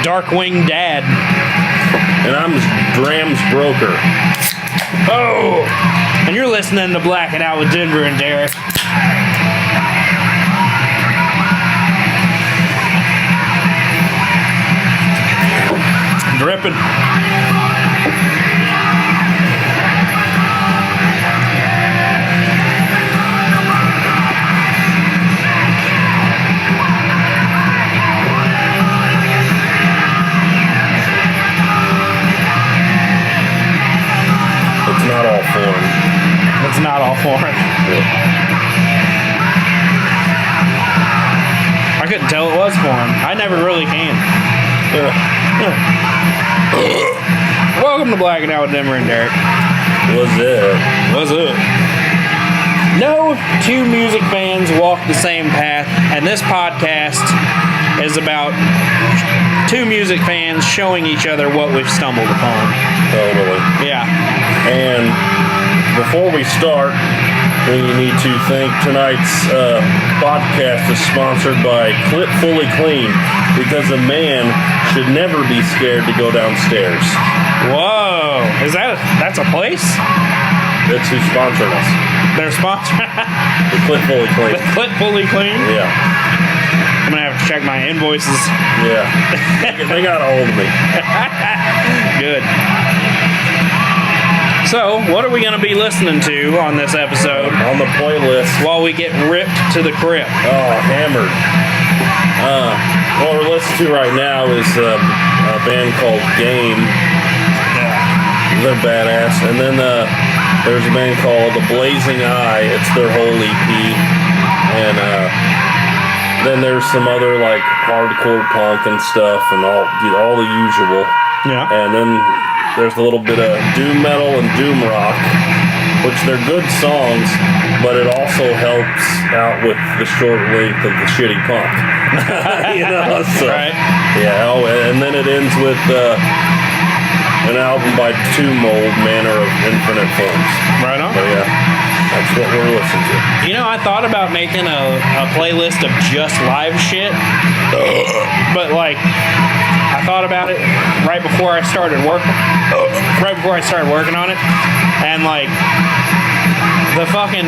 Darkwing Dad. And I'm Dram's Broker. Oh! And you're listening to Blackin' Out with Denver and Derek. Dripping. It's not all foreign. It's not all foreign. I couldn't tell it was foreign. I never really can. Welcome to Blackin' Out with Denver and Derek. What's up? No two music fans walk the same path, and this podcast is about two music fans showing each other what we've stumbled upon. Totally. Yeah. And before we start, we need to thank tonight's podcast is sponsored by Clip Fully Clean, because a man should never be scared to go downstairs. Whoa. That's a place? That's who's sponsoring us. They're sponsoring? The Clip Fully Clean. The Clip Fully Clean? Yeah. I'm going to have to check my invoices. Yeah. They got a hold of me. Good. So, what are we going to be listening to on this episode? On the playlist. While we get ripped to the crypt. Oh, hammered. What we're listening to right now is a band called Game. They're badass. And then there's a band called The Blazing Eye. It's their whole EP. And then there's some other like hardcore punk and stuff and all the usual. Yeah. And then there's a little bit of doom metal and doom rock, which they're good songs, but it also helps out with the short length of the shitty punk. You know, so, right. Yeah, and then it ends with an album by Mold, Manor of Infinite Forms. Right on. But yeah, that's what we're listening to. You know, I thought about making a playlist of just live shit, but like, I thought about it right before I started working on it, and like the fucking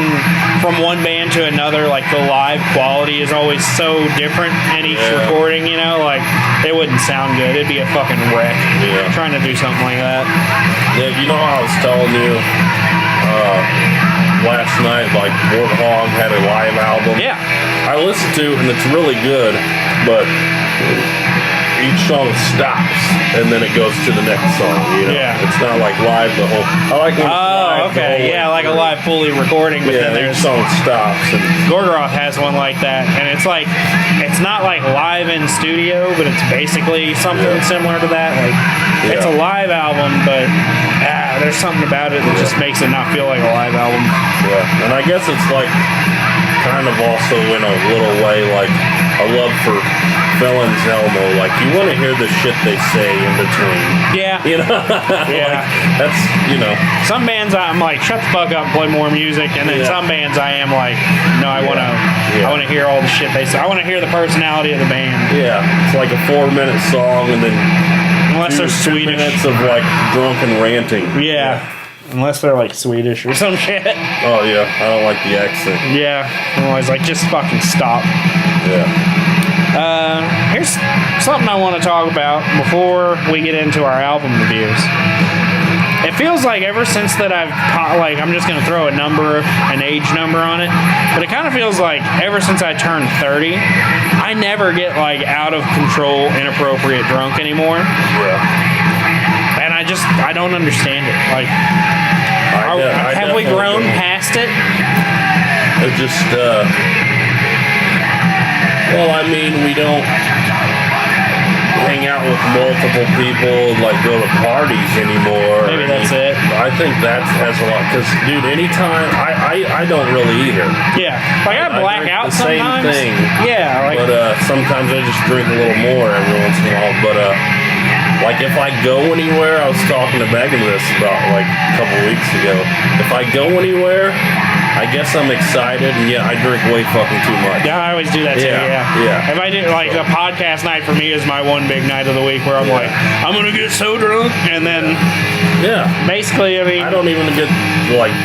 from one band to another, like the live quality is always so different in each recording, you know, like it wouldn't sound good. It'd be a fucking wreck trying to do something like that. Yeah, you know how I was telling you last night, like Warthog had a live album. Yeah. I listened to it and it's really good, but each song stops and then it goes to the next song, you know? Yeah. It's not like live the whole... I like when it's live the whole yeah, like a live fully recording, but then there's... each song stops. And Gorgoroth has one like that, and it's like, it's not like live in studio, but it's basically something similar to that. Like, it's a live album, but there's something about it that just makes it not feel like a live album. Yeah, and I guess it's like kind of also in a little way like a love for Phil Anselmo. Like, you want to hear the shit they say in between. Yeah. You know? Yeah. Like, that's, you know. Some bands I'm like, shut the fuck up and play more music, and then some bands I am like, no, I want to hear all the shit they say. I want to hear the personality of the band. Yeah. It's like a 4-minute song and then unless they're 2 Swedish. minutes of like drunken ranting. Yeah. Unless they're like Swedish or some shit. Oh yeah, I don't like the accent. Yeah. I'm always like, just fucking stop. Yeah. Here's something I want to talk about before we get into our album reviews. It feels like ever since that I'm just going to throw an age number on it, but it kind of feels like ever since I turned 30, I never get like out of control, inappropriate drunk anymore. Yeah. And I don't understand it. Like, have we grown past it? It just, well, I mean, we don't hang out with multiple people, like go to parties anymore. Maybe that's it. I think that has a lot, because, dude, anytime, I don't really either. Yeah. Like, I black out sometimes. Same thing. Yeah. Like, but sometimes I just drink a little more every once in a while. But, like, if I go anywhere, I was talking to Megan this about, like, a couple weeks ago. If I go anywhere, I guess I'm excited, and I drink way fucking too much. Yeah, I always do that too. Yeah. If I do like a podcast night for me is my one big night of the week where I'm like, I'm gonna get so drunk, and then basically, I mean, I don't even get like.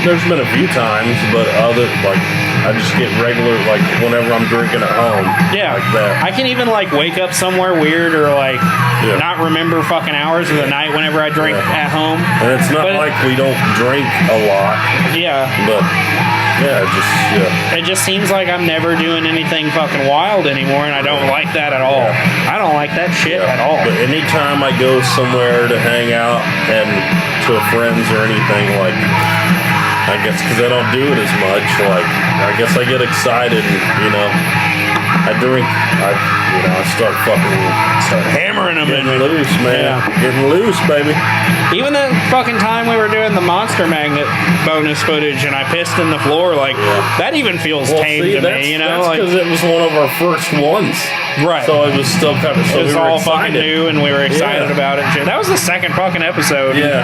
There's been a few times, but I just get regular like whenever I'm drinking at home. Yeah, like that. I can even like wake up somewhere weird or like not remember fucking hours of the night whenever I drink at home. And it's not like we don't drink a lot. Yeah, but. It just seems like I'm never doing anything fucking wild anymore, and I don't like that at all. I don't like that shit at all. But anytime I go somewhere to hang out and to friends or anything, like, I guess because I don't do it as much, like, I guess I get excited and, I drink, I start hammering them getting loose, man. Getting loose, baby. Even the fucking time we were doing the Monster Magnet bonus footage and I pissed in the floor, like, that even feels tame to me, That's because it was one of our first ones. Right. So it was still kind of, it was all fucking new and we were excited about it. That was the second fucking episode. Yeah.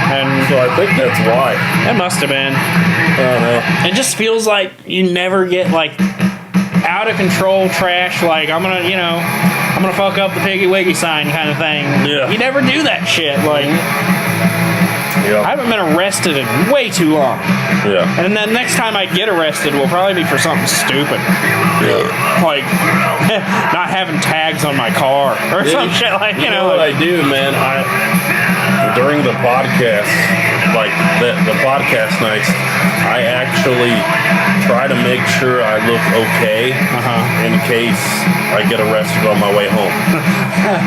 And so I think that's why. That must have been. I don't know. It just feels like you never get, like, out of control trash, like I'm gonna fuck up the Piggy Wiggy sign kind of thing. Yeah. You never do that shit. Like, I haven't been arrested in way too long. Yeah. And then next time I get arrested will probably be for something stupid. Yeah. Like not having tags on my car or some shit like, you know what I do, man? During the podcast, like the podcast nights, I actually try to make sure I look okay in case I get arrested on my way home.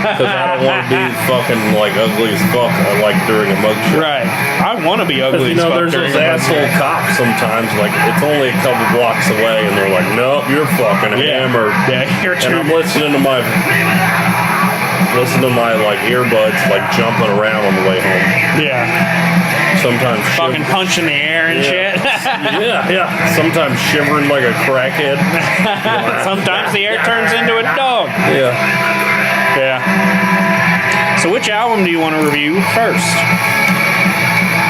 Because I don't want to be fucking like ugly as fuck like during a mugshot. Right. I want to be ugly as fuck. There's those asshole cops sometimes, like it's only a couple blocks away and they're like, nope, you're fucking hammered. Yeah, you're true. And I'm listening to my like earbuds like jumping around on the way home. Yeah. Sometimes fucking punching the air and shit. Yeah. Sometimes shivering like a crackhead. Sometimes the air turns into a dog. Yeah. So which album do you want to review first?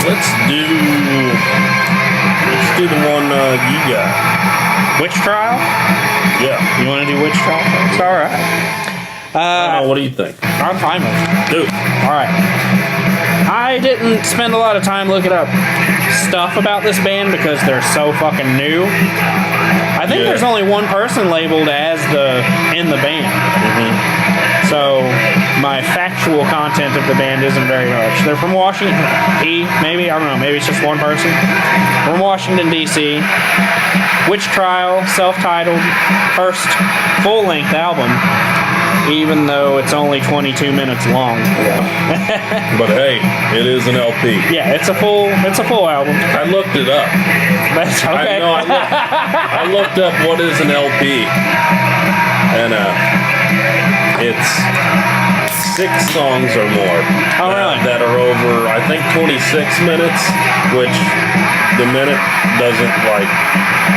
Let's do the one you got. Witchtrial? Yeah. You want to do Witchtrial first? All right. What do you think? I'm fine with it. Dude. All right. I didn't spend a lot of time looking up stuff about this band because they're so fucking new. I think there's only one person labeled as in the band. So my factual content of the band isn't very much. They're from Washington, maybe, I don't know, maybe it's just one person. From Washington, D.C. Witchtrial, self-titled, first full-length album, even though it's only 22 minutes long. But hey, it is an LP. Yeah, it's a full album. I looked it up. That's okay. I looked up what is an LP, and it's 6 songs or more. Oh, really? That are over, I think, 26 minutes, which the minute doesn't like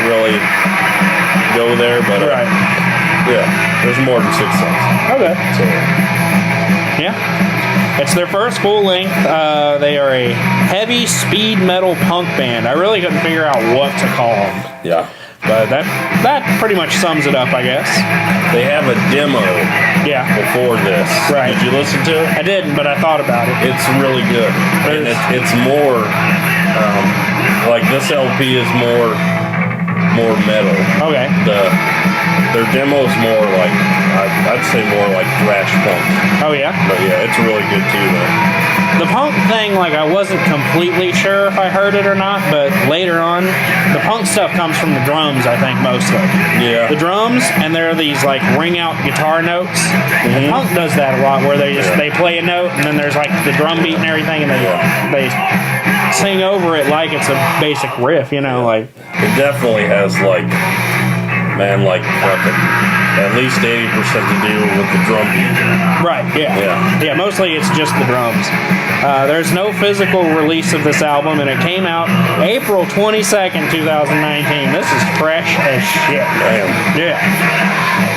really go there, but yeah, there's more than 6 songs. Okay. So, yeah. It's their first full length. They are a heavy speed metal punk band. I really couldn't figure out what to call them. Yeah. But that pretty much sums it up, I guess. They have a demo before this. Right. Did you listen to it? I didn't, but I thought about it. It's really good. And it's more, like this LP is more metal. Okay. Their demo is more like, I'd say more like thrash punk. Oh, yeah? But yeah, it's really good too, though. The punk thing, like, I wasn't completely sure if I heard it or not, but later on, the punk stuff comes from the drums, I think, mostly. Yeah. The drums, and there are these, like, ring-out guitar notes. And punk does that a lot, where they play a note, and then there's, like, the drum beat and everything, and they sing over it like it's a basic riff, you know, like... It definitely has, like, fucking at least 80% to do with the drum beat. Right, yeah, mostly it's just the drums. There's no physical release of this album, and it came out April 22nd, 2019. This is fresh as shit. Damn. Yeah.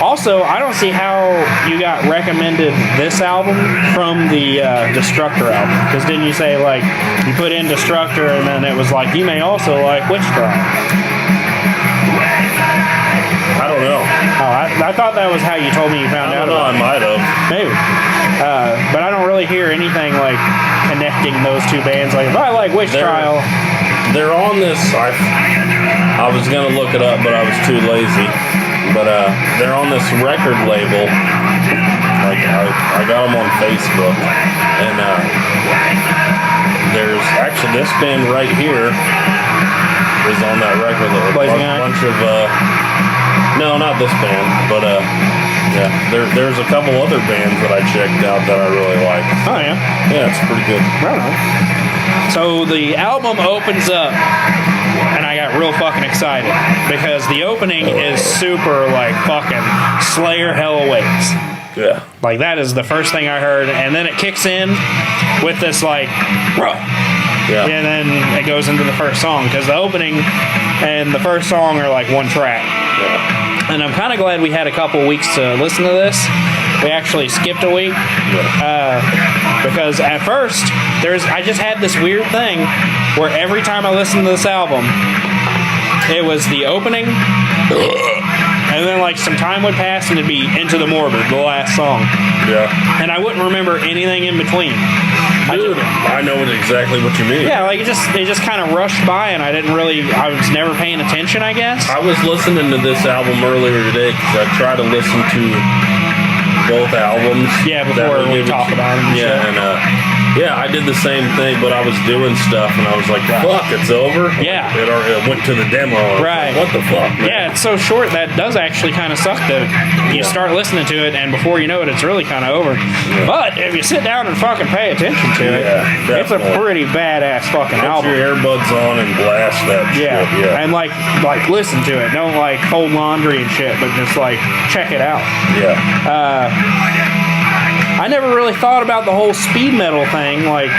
Also, I don't see how you got recommended this album from the Destructor album. Because didn't you say, like, you put in Destructor and then it was like, you may also like Witchtrial. I don't know. Oh, I thought that was how you told me you found out about I might have. Maybe. But I don't really hear anything like connecting those two bands. Like, if I like Witchtrial. They're on this. I was gonna look it up, but I was too lazy. But they're on this record label. Like I got them on Facebook, and there's actually this band right here is on that record label. A bunch of no, not this band, but yeah, there's a couple other bands that I checked out that I really like. Oh yeah, yeah, it's pretty good. Right on. So the album opens up, and I got real fucking excited because the opening is super like fucking Slayer Hell Awaits. Yeah. Like that is the first thing I heard, and then it kicks in with this like, bruh. Yeah. And then it goes into the first song because the opening and the first song are like one track. Yeah. And I'm kind of glad we had a couple weeks to listen to this. We actually skipped a week because at first I just had this weird thing where every time I listened to this album, it was the opening, and then like some time would pass and it'd be Into the Morbid, the last song. Yeah. And I wouldn't remember anything in between. Dude, I know exactly what you mean. Yeah, like it just kind of rushed by, and I was never paying attention, I guess. I was listening to this album earlier today because I try to listen to both albums. Yeah, before we talk about them. Yeah, and I did the same thing, but I was doing stuff, and I was like, "Fuck, it's over." Yeah, it went to the demo. Right. Like, what the fuck? Man? Yeah, it's so short that does actually kind of suck. That you start listening to it, and before you know it, it's really kind of over. Yeah. But if you sit down and fucking pay attention to it, it's a pretty badass fucking album. Put your earbuds on and blast that shit. Yeah, and like listen to it. Don't like fold laundry and shit, but just like check it out. Yeah. I never really thought about the whole speed metal thing, like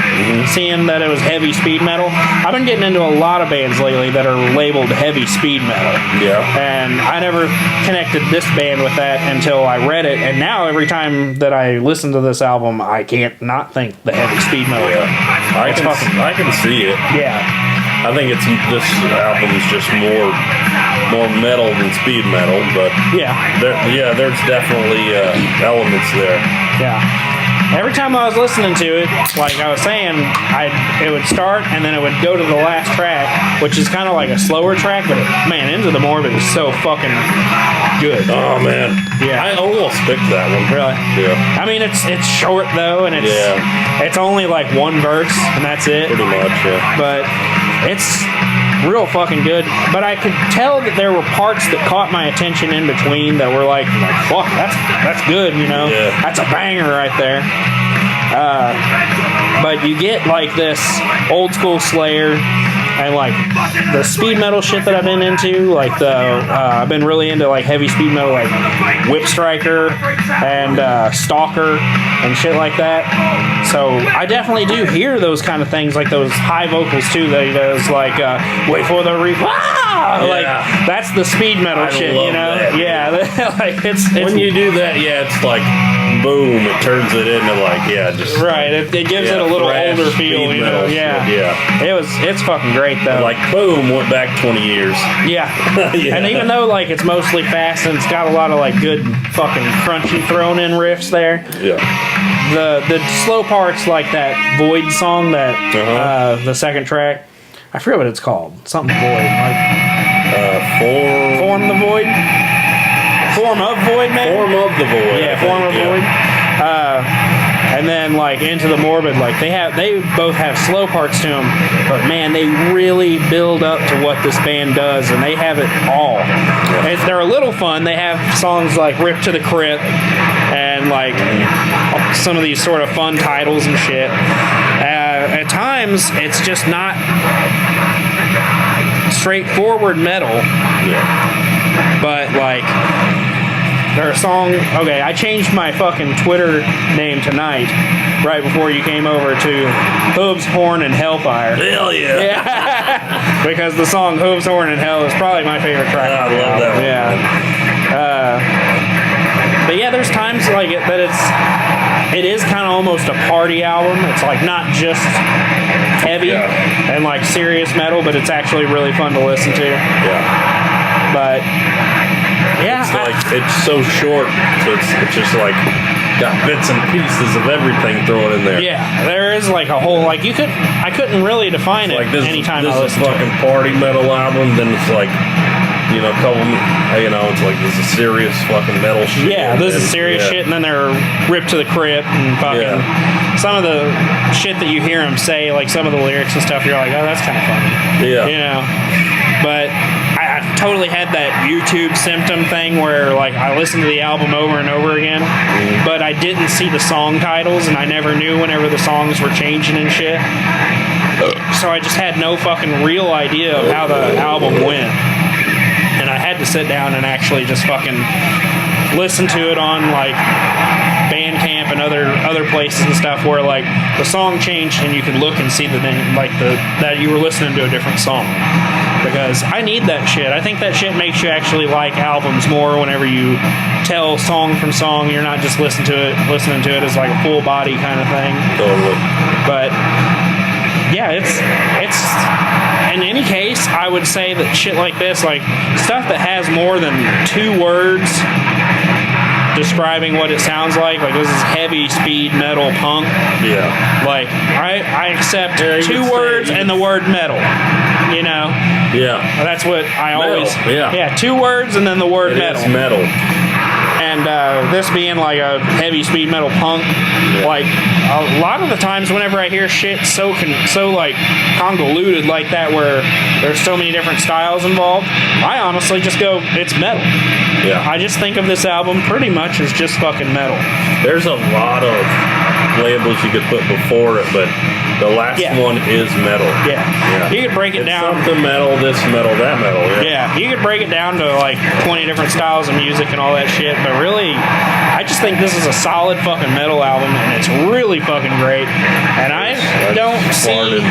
seeing that it was heavy speed metal. I've been getting into a lot of bands lately that are labeled heavy speed metal. Yeah. And I never connected this band with that until I read it, and now every time that I listen to this album, I can't not think the heavy speed metal. Yeah. I can see it. Yeah. I think this album's just more metal than speed metal, but there's definitely elements there. Yeah. Every time I was listening to it, like I was saying, it would start and then it would go to the last track, which is kind of like a slower track, but man, Into the Morbid is so fucking good. Oh man, yeah, I almost picked that one. Really? Yeah. I mean, it's short though, and it's only like one verse, and that's it. Pretty much, yeah. But it's real fucking good. But I could tell that there were parts that caught my attention in between that were like fuck, that's good, you know? Yeah. That's a banger right there. But you get like this old school Slayer and like the speed metal shit that I've been into, like I've been really into like heavy speed metal, like Whip Striker and Stalker and shit like that. So I definitely do hear those kind of things, like those high vocals too that he does, like wait for the reef. Like that's the speed metal shit, you know? That, yeah, like it's when you do that, it's like boom, it turns it into like just right. It gives it a little older feel, you know? Yeah. It's fucking great though. Like boom, went back 20 years. Yeah. And even though like it's mostly fast and it's got a lot of like good fucking crunchy thrown in riffs there. Yeah. The slow parts, like that Void song, that the second track, I forget what it's called. Something Void, like Form the Void. Form of Void, maybe. Form of the Void. Yeah, Form of Void. And then like Into the Morbid, like they both have slow parts to them, but man, they really build up to what this band does, and they have it all. They're a little fun. They have songs like Rip to the Crypt and like some of these sort of fun titles and shit. At times, it's just not straightforward metal. Yeah. But like their song, okay, I changed my fucking Twitter name tonight, right before you came over, to Hooves, Horn, and Hellfire. Hell yeah. because the song "Hooves, Horn, and Hell" is probably my favorite track. I on the love that album. one. Yeah. But yeah, there's times like it that it is kind of almost a party album. It's like not just heavy and like serious metal, but it's actually really fun to listen to. Yeah. But yeah, It's like it's so short, so it's just like got bits and pieces of everything thrown in there. yeah, there is like a whole like I couldn't really define it Like this, anytime this I is listen to fucking it. party metal album. Then it's like, it's like this is serious fucking metal shit. Yeah, this is serious shit, and then they're ripped to the crypt and fucking some of the shit that you hear them say, like some of the lyrics and stuff. You're like, oh, that's kind of funny. Yeah. You know, but I totally had that YouTube symptom thing where like I listened to the album over and over again, but I didn't see the song titles, and I never knew whenever the songs were changing and shit. So I just had no fucking real idea of how the album went. And I had to sit down and actually just fucking listen to it on like Bandcamp and other places and stuff where like the song changed and you could look and see the thing like that you were listening to a different song. Because I need that shit. I think that shit makes you actually like albums more whenever you tell song from song. You're not just listening to it as like a full body kind of thing. Totally. But yeah, it's in any case, I would say that shit like this, like stuff that has more than 2 words describing what it sounds like this is heavy speed metal punk. Yeah. Like I accept Yeah, you 2 could say- words and the word metal. You know, Yeah. that's what I Metal, always. yeah. 2 words and then the word It metal. is metal. And this being like a heavy speed metal punk, like a lot of the times whenever I hear shit so like convoluted like that where there's so many different styles involved, I honestly just go, it's metal. Yeah. I just think of this album pretty much as just fucking metal. There's a lot of labels you could put before it, but the last one is metal. Yeah. You could break it It's down. something metal, this metal, that metal. Yeah, you could break it down to like 20 different styles of music and all that shit, but really, I just think this is a solid fucking metal album, and it's really fucking great. And I don't see.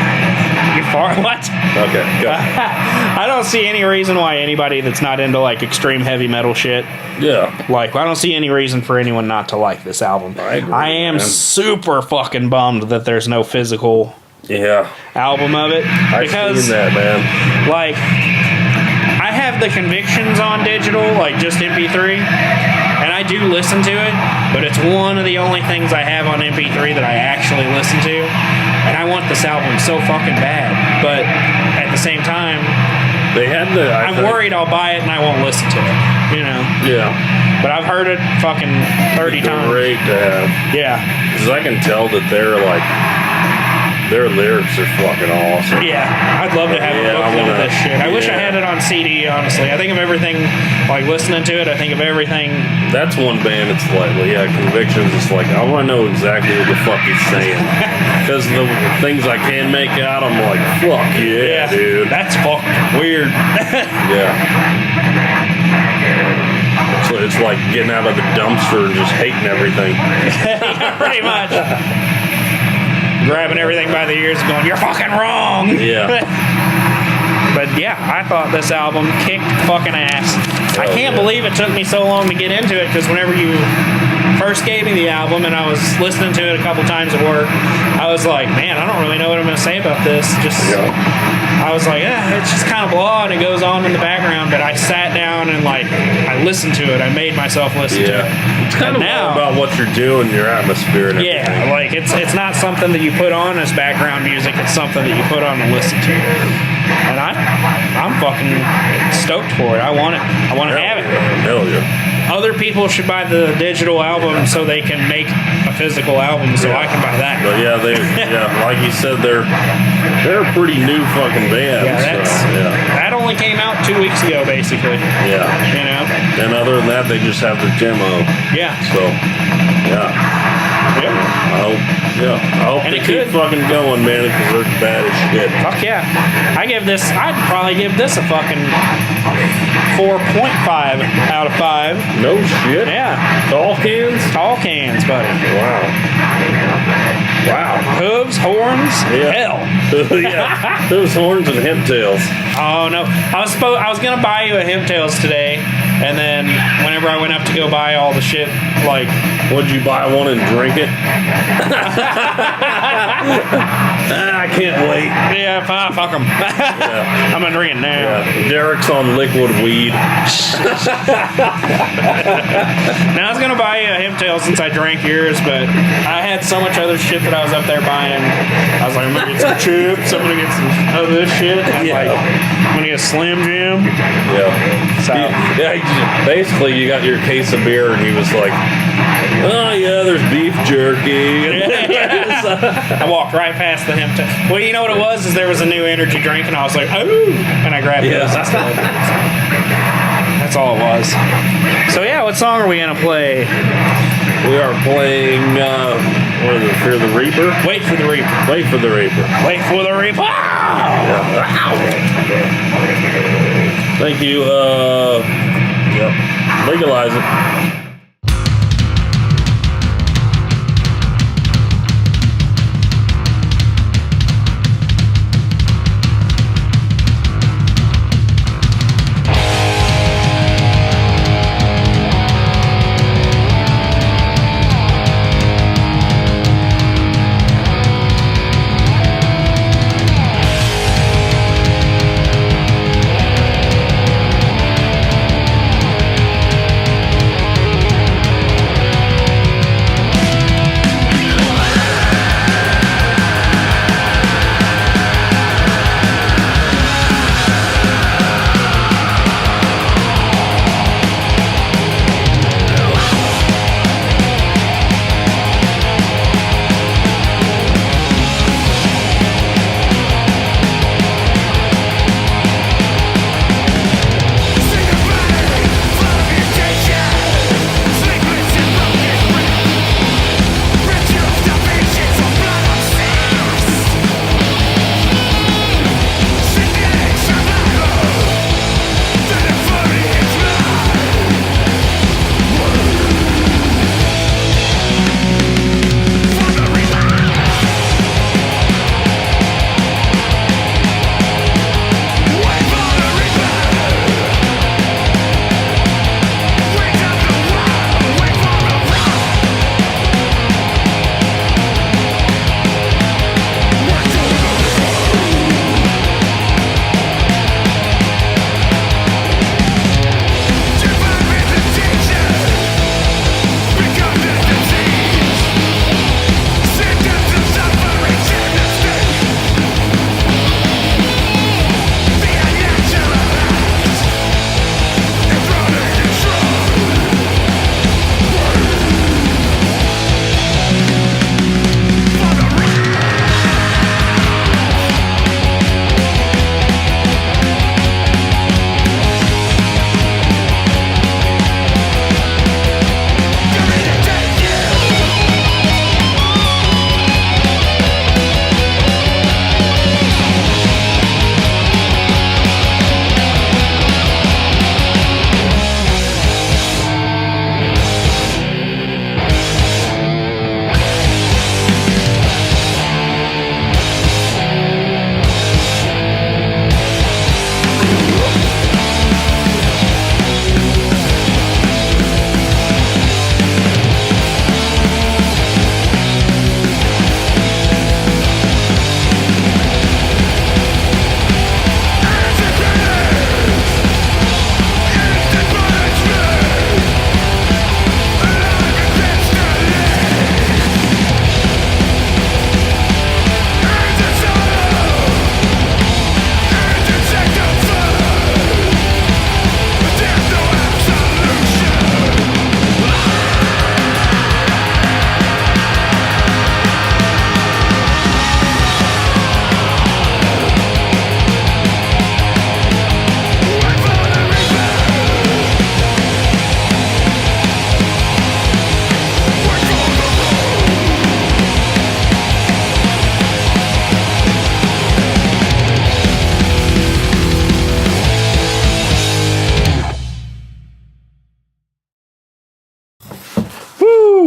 You fart? What? Okay, go. I don't see any reason why anybody that's not into like extreme heavy metal shit, Yeah. like I don't see any reason for anyone not to like this album. I agree, I am man. super fucking bummed that there's no physical Yeah. album of it I've because seen that, man. like I have the Convictions on digital, like just MP3, and I do listen to it, but it's one of the only things I have on MP3 that I actually listen to, and I want this album so fucking bad, but at the same time, They had the. I'm worried I'll buy it and I won't listen to it, you know. Yeah. But I've heard it fucking 30 times. Great to have. Yeah. Because I can tell that their lyrics are fucking awesome. Yeah, I'd love to have a Yeah, I booklet of wanna- this shit. I wish I yeah. had it on CD, honestly. I think of everything, like listening to it, I think of everything. That's one band. It's like, Convictions. It's like I want to know exactly what the fuck he's saying. Because the things I can make out, I'm like, fuck yeah, dude. That's fucking weird. Yeah. So it's like getting out of the dumpster and just hating everything. Yeah, pretty much. Grabbing everything by the ears and going, you're fucking wrong. Yeah. But yeah, I thought this album kicked fucking ass. I can't believe it took me so long to get into it, because whenever you first gave me the album and I was listening to it a couple times at work, I was like, man, I don't really know what I'm going to say about this. I was like, it's just kind of blah, and it goes on in the background, but I sat down and like, I listened to it. I made myself listen to it. It's kind of now, all about what you're doing, your atmosphere and everything. yeah, like it's not something that you put on as background music. It's something that you put on and listen to. And I'm fucking stoked for it. I want it. I want to have it. Hell yeah. Other people should buy the digital album so they can make a physical album, so I can buy that. But yeah, like you said, they're a pretty new fucking band. That only came out 2 weeks ago, basically. Yeah. You know? And other than that, they just have their demo. Yeah. So, yeah. Yeah. I hope And they it keep could. fucking going, man, because they're bad as shit. Fuck yeah. I'd probably give this a fucking 4.5 out of 5. No shit. Yeah. Tall cans. Tall cans, buddy. Wow. Hooves, horns, hell. Yeah. Those horns and hemp tails. Oh no. I was gonna buy you a hemp tails today, and then whenever I went up to go buy all the shit, like, would you buy one and drink it? I can't wait. yeah, fine, fuck them. I'm gonna drink it now. Yeah. Derek's on liquid weed. Now I was gonna buy you a hemp tail since I drank yours, but I had so much other shit that I was up there buying. I was like, I'm gonna get some chips, I'm gonna get some other this shit. And I'm gonna get a Slim Jim. Yeah. So Basically, you got your case of beer, and he was like, "Oh yeah, there's beef jerky." I walked right past the hemp tail. Well, you know what it was? Is there was a new energy drink, and I was like, oh, and I grabbed it. That's all it was. So yeah, what song are we gonna play? We are playing. What is it? Fear the Reaper. Wait for the Reaper. Wait for the Reaper. Wait for the Reaper. Thank you. Legalize it.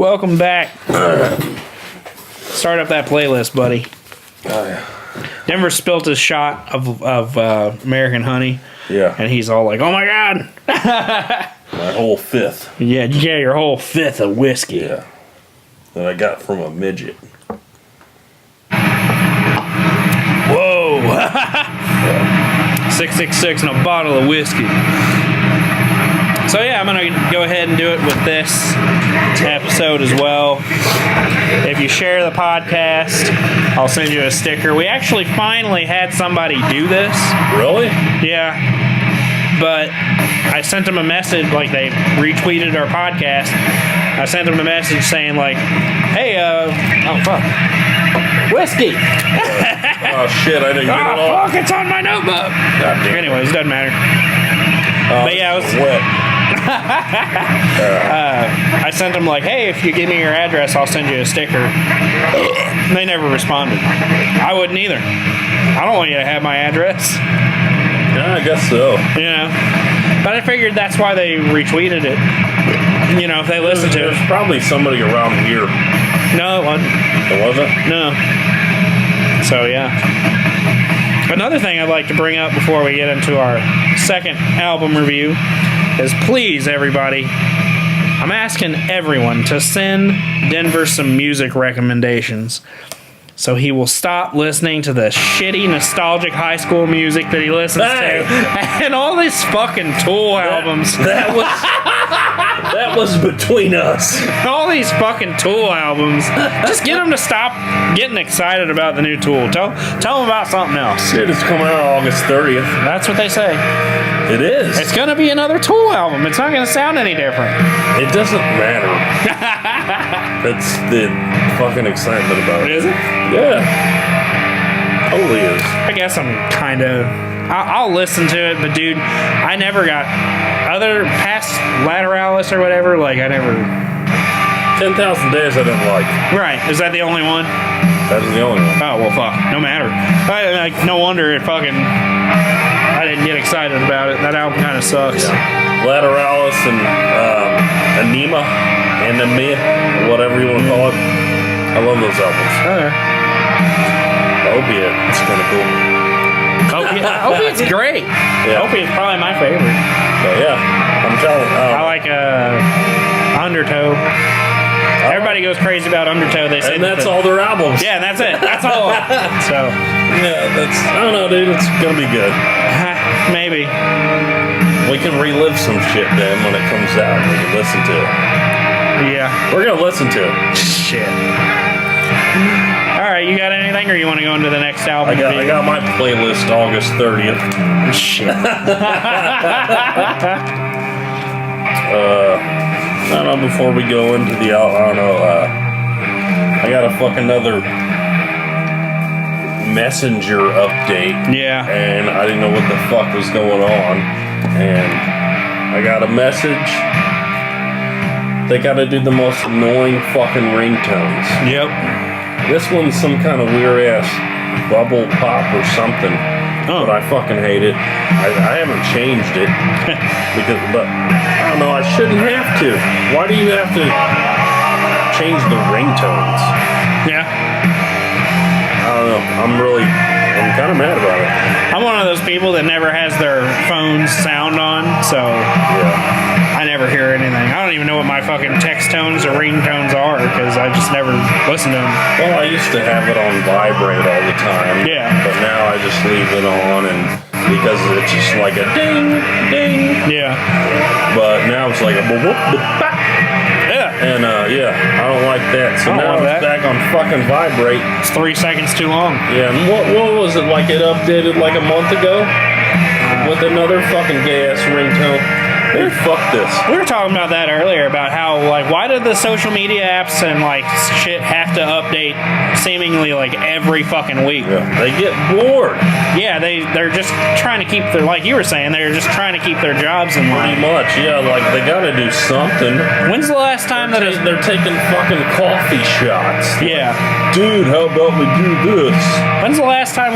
welcome back. Start up that playlist, buddy. Oh, yeah. Denver spilt his shot of American honey. Yeah. And he's all like, oh my God. My whole fifth. Yeah, your whole fifth of whiskey. Yeah. That I got from a midget. Whoa. 666 and a bottle of whiskey. So yeah, I'm going to go ahead and do it with this episode as well. If you share the podcast, I'll send you a sticker. We actually finally had somebody do this. Really? Yeah. But I sent them a message, like they retweeted our podcast. I sent them a message saying like, hey, oh fuck. Whiskey! Oh shit, I didn't get it all. Fuck, it's on my notebook. God damn. Anyways, doesn't matter. But yeah, I was wet. I sent them like, hey, if you give me your address, I'll send you a sticker. They never responded. I wouldn't either. I don't want you to have my address. Yeah, I guess so. You know? But I figured that's why they retweeted it. You know, if they listened to it. There's probably somebody around here. No, it wasn't. It wasn't? No. So, yeah. Another thing I'd like to bring up before we get into our second album review is please, everybody, I'm asking everyone to send Denver some music recommendations so he will stop listening to the shitty, nostalgic high school music that he listens to and all these fucking Tool albums. That was between us. All these fucking Tool albums. Just get him to stop getting excited about the new Tool. Tell him about something else. Shit, it's coming out August 30th. That's what they say. It is. It's going to be another Tool album. It's not going to sound any different. It doesn't matter. That's the fucking excitement about it. Is it? Yeah. Totally is. I guess I'm kind of... I'll listen to it, but dude, I never got... Other past Lateralis or whatever, like, I never... 10,000 Days I didn't like. Right. Is that the only one? That is the only one. Oh, well, fuck. No matter. No wonder it fucking... I didn't get excited about it. That album kind of sucks. Yeah. Lateralis and Anima, whatever you want to call it. I love those albums. Okay. Opiate, it's kind of cool. Opiate's great. Yeah. Opiate's probably my favorite. But yeah, I'm telling you. I like Undertow. Everybody goes crazy about Undertow. They say and that's all their albums. Yeah, and that's it. That's all. So yeah, I don't know, dude. It's gonna be good. Maybe we can relive some shit then when it comes out. We can listen to it. Yeah, we're gonna listen to it. Shit. All right, you got anything, or you want to go into the next album? I got my playlist August 30th. Shit. I don't know, before we go into the album, I don't know, I got a fucking another messenger update. Yeah. And I didn't know what the fuck was going on. And I got a message. They gotta do the most annoying fucking ringtones. Yep. This one's some kind of weird ass bubble pop or something. Oh. But I fucking hate it. I haven't changed it. But I don't know, I shouldn't have to. Why do you have to change the ringtones? Yeah. I don't know. I'm kind of mad about it. I'm one of those people that never has their phone's sound on, so Yeah. I never hear anything. I don't even know what my fucking text tones or ringtones are because I just never listen to them. Well, I used to have it on vibrate all the time. Yeah. But now I just leave it on, and because it's just like a ding, ding. Yeah. But now it's like a boop, boop, boop, bop. Yeah. And yeah, I don't like that. So I don't now like it's that. back on fucking vibrate. It's 3 seconds too long. Yeah. And what was it like? It updated like a month ago with another fucking gay ass ringtone. Hey, fuck this. We were talking about that earlier, about how, like, why do the social media apps and, like, shit have to update seemingly, like, every fucking week? Yeah. They get bored. Yeah, they're just trying to keep their, like you were saying, they're just trying to keep their jobs in Pretty line. much, yeah. Like, they gotta do something. When's the last time They're taking fucking coffee shots. Yeah. Dude, how about we do this? When's the last time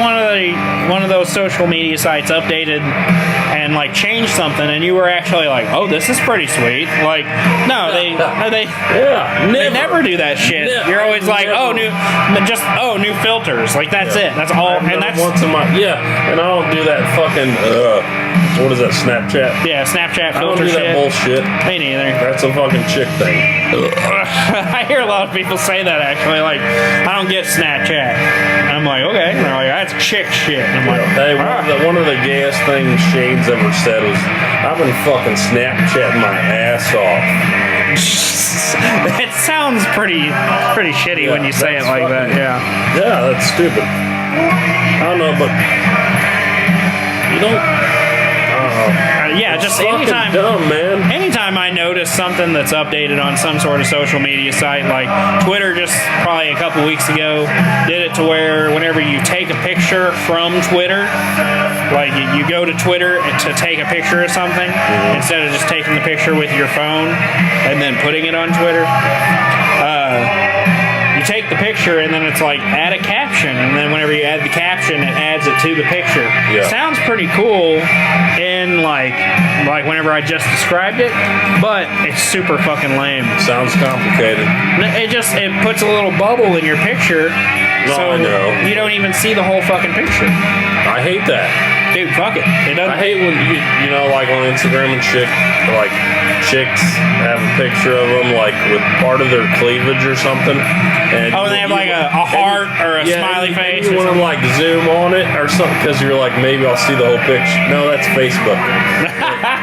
one of those social media sites updated and like change something, and you were actually like, oh, this is pretty sweet. Like, no, they never do that shit. You're always like, oh, new filters. Like that's it. That's all. And that's once in my and I don't do that fucking what is that, Snapchat? Yeah, Snapchat filter. I don't do that bullshit. Me neither. That's a fucking chick thing. I hear a lot of people say that actually. Like, I don't get Snapchat. I'm like, okay. And they're like, that's chick shit. And I'm like, hey, one of the gayest things Shane's ever said was, I've been fucking Snapchatting my ass off. It sounds pretty shitty when you say it like that. Yeah, that's stupid. I don't know, but you don't. Just anytime. Dumb, man. Anytime I notice something that's updated on some sort of social media site, like Twitter, just probably a couple weeks ago, did it to where whenever you take a picture from Twitter, like you go to Twitter to take a picture of something, instead of just taking the picture with your phone and then putting it on Twitter. You take the picture and then it's like add a caption, and then whenever you add the caption, it adds it to the picture. Yeah. Sounds pretty cool in like whenever I just described it, but it's super fucking lame. Sounds complicated. It puts a little bubble in your picture, so I know. You don't even see the whole fucking picture. I hate that. Dude, fuck it. I hate when you know, like on Instagram and shit, like chicks have a picture of them like with part of their cleavage or something. And they have like a heart or a smiley face. You want to like zoom on it or something because you're like, maybe I'll see the whole picture. No, that's Facebook.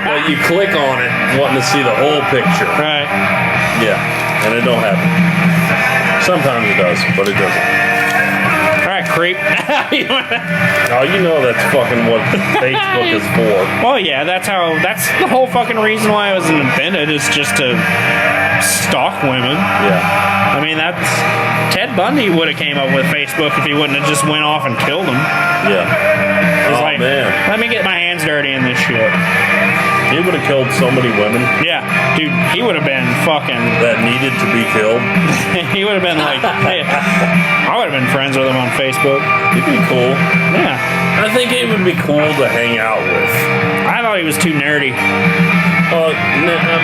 But you click on it wanting to see the whole picture. Right. Yeah, and it don't happen. Sometimes it does, but it doesn't. Creep. Oh, you know that's fucking what Facebook is for. Well, yeah, that's the whole fucking reason why it was invented, is just to stalk women. Yeah. I mean, that's Ted Bundy would have came up with Facebook if he wouldn't have just went off and killed them. Yeah. He's like, man. Let me get my hands dirty in this shit. He would have killed so many women. Yeah, dude, he would have been fucking... That needed to be killed. He would have been like... Hey, I would have been friends with him on Facebook. He'd be cool. Yeah. I think he would be cool to hang out with. I thought he was too nerdy.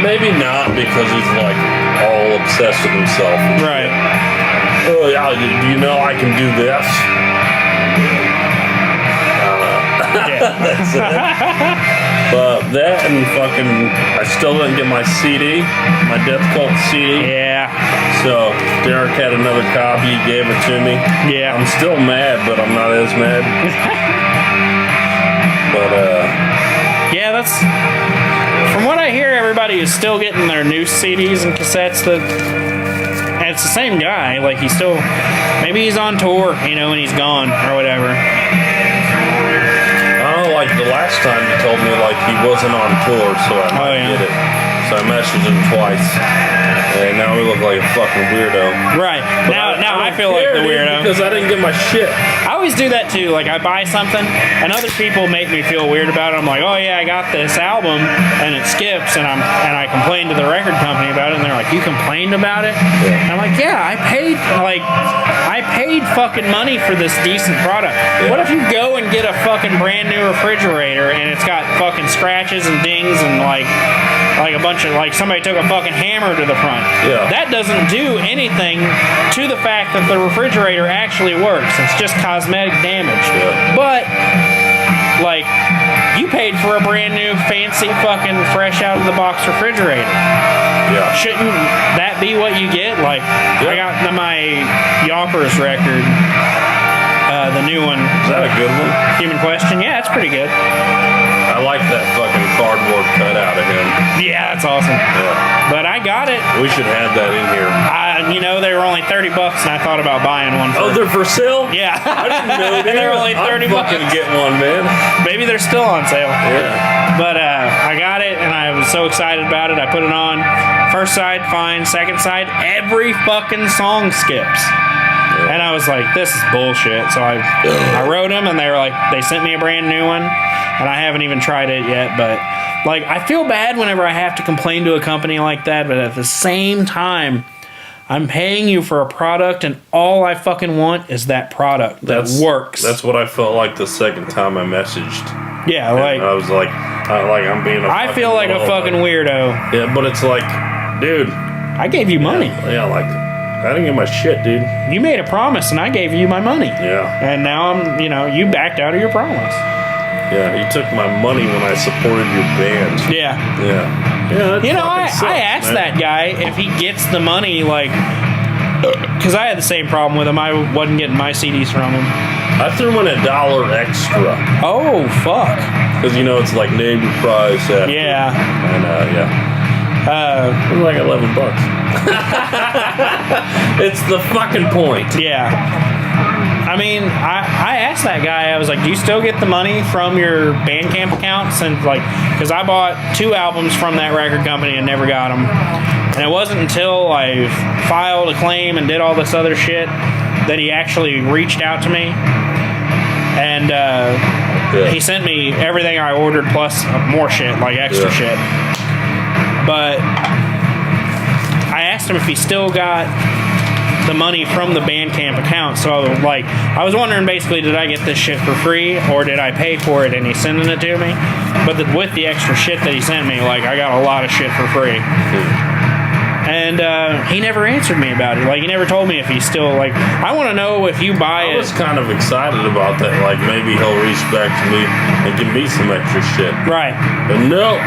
Maybe not, because he's like all obsessed with himself. Right. Oh, yeah, do you know I can do this? Yeah. That's it. But that and fucking, I still didn't get my CD, my Death Cult CD. Yeah. So Derek had another copy, he gave it to me. Yeah. I'm still mad, but I'm not as mad. But yeah, that's, from what I hear, everybody is still getting their new CDs and cassettes. And it's the same guy. Like, he's still, maybe he's on tour, you know, and he's gone or whatever. Like the last time you told me like he wasn't on tour, so I might get it. So I messaged him twice, and now we look like a fucking weirdo. Right. Now I feel like the weirdo because I didn't get my shit. I always do that too. Like, I buy something, and other people make me feel weird about it. I'm like, oh yeah, I got this album, and it skips, and I complain to the record company about it, and they're like, you complained about it? Yeah. And I'm like, yeah, I paid fucking money for this decent product. Yeah. What if you go and get a fucking brand new refrigerator, and it's got fucking scratches and dings and like a bunch of, like, somebody took a fucking hammer to the front. Yeah. That doesn't do anything to the fact that the refrigerator actually works. It's just cosmetic damage. Yeah. But, like, you paid for a brand new, fancy, fucking, fresh out of the box refrigerator. Yeah. Shouldn't that be what you get? Like, I got my Yoppers record, the new one. Is that a good one? Human Question? Yeah, it's pretty good. I like that fucking cardboard cutout of him. Yeah, that's awesome. Yeah. But I got it. We should have that in here. You know, they were only $30, and I thought about buying one. Oh, they're for sale? Yeah. I didn't know they were only $30. I'm fucking get one, man. Maybe they're still on sale. Yeah. But I got it, and I was so excited about it. I put it on. First side, fine. Second side, every fucking song skips. And I was like, this is bullshit. So I wrote them, and they were like, they sent me a brand new one, and I haven't even tried it yet. But, like, I feel bad whenever I have to complain to a company like that, but at the same time, I'm paying you for a product, and all I fucking want is that product that works. That's what I felt like the second time I messaged. Yeah, like, I was like, Like I'm being. I feel like a fucking weirdo. Yeah, but it's like, dude. I gave you money. Yeah, like I didn't get my shit, dude. You made a promise, and I gave you my money. Yeah. And now you backed out of your promise. Yeah, you took my money when I supported your band. Yeah. Yeah. Yeah. I asked that guy if he gets the money, like, because I had the same problem with him. I wasn't getting my CDs from him. I threw in $1 extra. Oh, fuck. Because, it's like name your price after. Yeah. And, it was like $11. It's the fucking point. Yeah. I mean, I asked that guy, I was like, do you still get the money from your Bandcamp accounts? And because I bought 2 albums from that record company and never got them. And it wasn't until I filed a claim and did all this other shit that he actually reached out to me. And he sent me everything I ordered plus more shit, like extra shit. But I asked him if he still got the money from the Bandcamp account. So, like, I was wondering basically, did I get this shit for free or did I pay for it and he's sending it to me? But with the extra shit that he sent me, like, I got a lot of shit for free. And he never answered me about it. Like, he never told me if he's still, like, I want to know if you buy it. I was kind of excited about that. Like, maybe he'll reach back to me and give me some extra shit. Right. But no.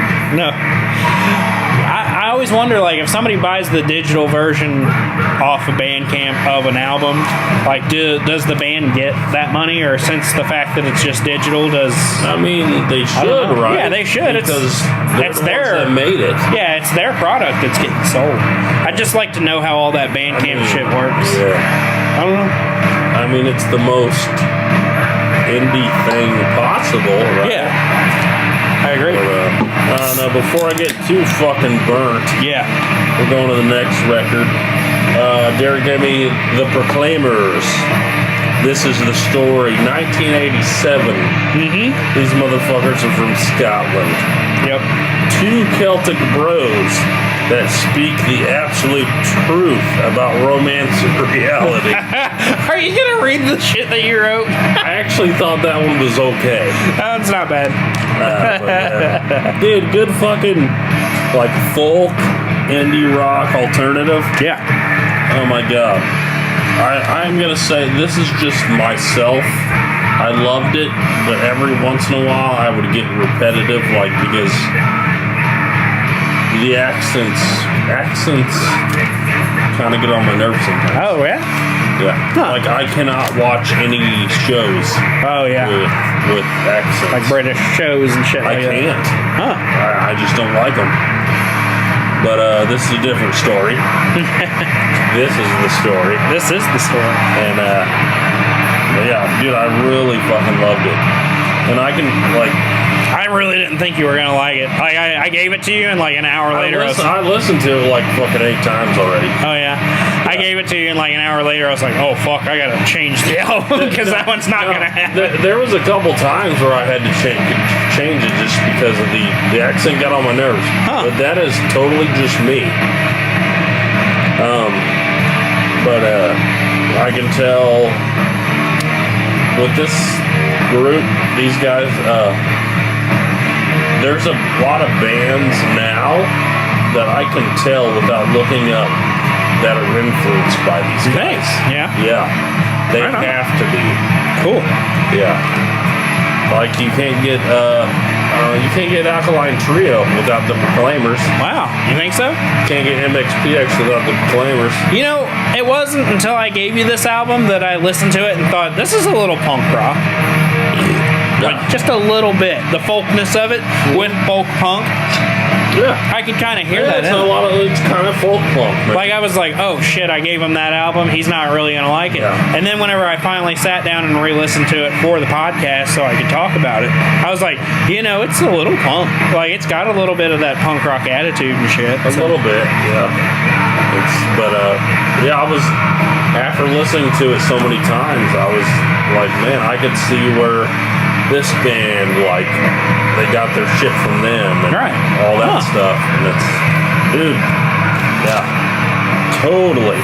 I always wonder, like, if somebody buys the digital version off of Bandcamp of an album, like, does the band get that money? Or since the fact that it's just digital, I mean, they should, right? Yeah, they should. Because it's their that made it. Yeah, it's their product that's getting sold. I'd just like to know how all that Bandcamp shit works. Yeah. I don't know. I mean, it's the most indie thing possible, right? Yeah. I agree. Now, before I get too fucking burnt, we're going to the next record. Derek gave me The Proclaimers. This is the story. 1987. These motherfuckers are from Scotland. Yep. 2 Celtic bros that speak the absolute truth about romance and reality. Are you gonna read the shit that you wrote? I actually thought that one was okay. That's not bad. Dude, good fucking, like, folk, indie rock, alternative. Yeah. Oh my god. I'm gonna say this is just myself. I loved it, but every once in a while I would get repetitive, like, because the accents kind of get on my nerves sometimes. Oh, yeah? Yeah. Huh. Like, I cannot watch any shows Oh, yeah. with accents. Like British shows and shit like I can't. that. Huh. I just don't like them. But this is a different story. This is the story. This is the story. And, yeah, dude, I really fucking loved it. And I can, like... I really didn't think you were gonna like it. Like, I gave it to you, and like an hour later, I listened to it like fucking 8 times already. Oh yeah, I gave it to you, and like an hour later, I was like, oh fuck, I gotta change the album because that one's not gonna happen. There was a couple times where I had to change it just because of the accent got on my nerves. Huh. But that is totally just me. But I can tell with this group, these guys. There's a lot of bands now that I can tell without looking up that are influenced by these guys. Yeah. Yeah. They have to be. Cool. Yeah. Like you can't get Alkaline Trio without the Proclaimers. Wow. You think so? Can't get MXPX without the Proclaimers. You know, it wasn't until I gave you this album that I listened to it and thought, this is a little punk rock. Like, just a little bit. The folkness of it with folk punk. Yeah. I could kind of hear that. It's kind of folk punk, man. Like, I was like, oh shit, I gave him that album. He's not really going to like it. Yeah. And then whenever I finally sat down and re-listened to it for the podcast so I could talk about it, I was like, it's a little punk. Like, it's got a little bit of that punk rock attitude and shit. A little bit, yeah. I was, after listening to it so many times, I was like, man, I could see where this band, like, they got their shit from them and all that stuff. And it's, dude, yeah, totally.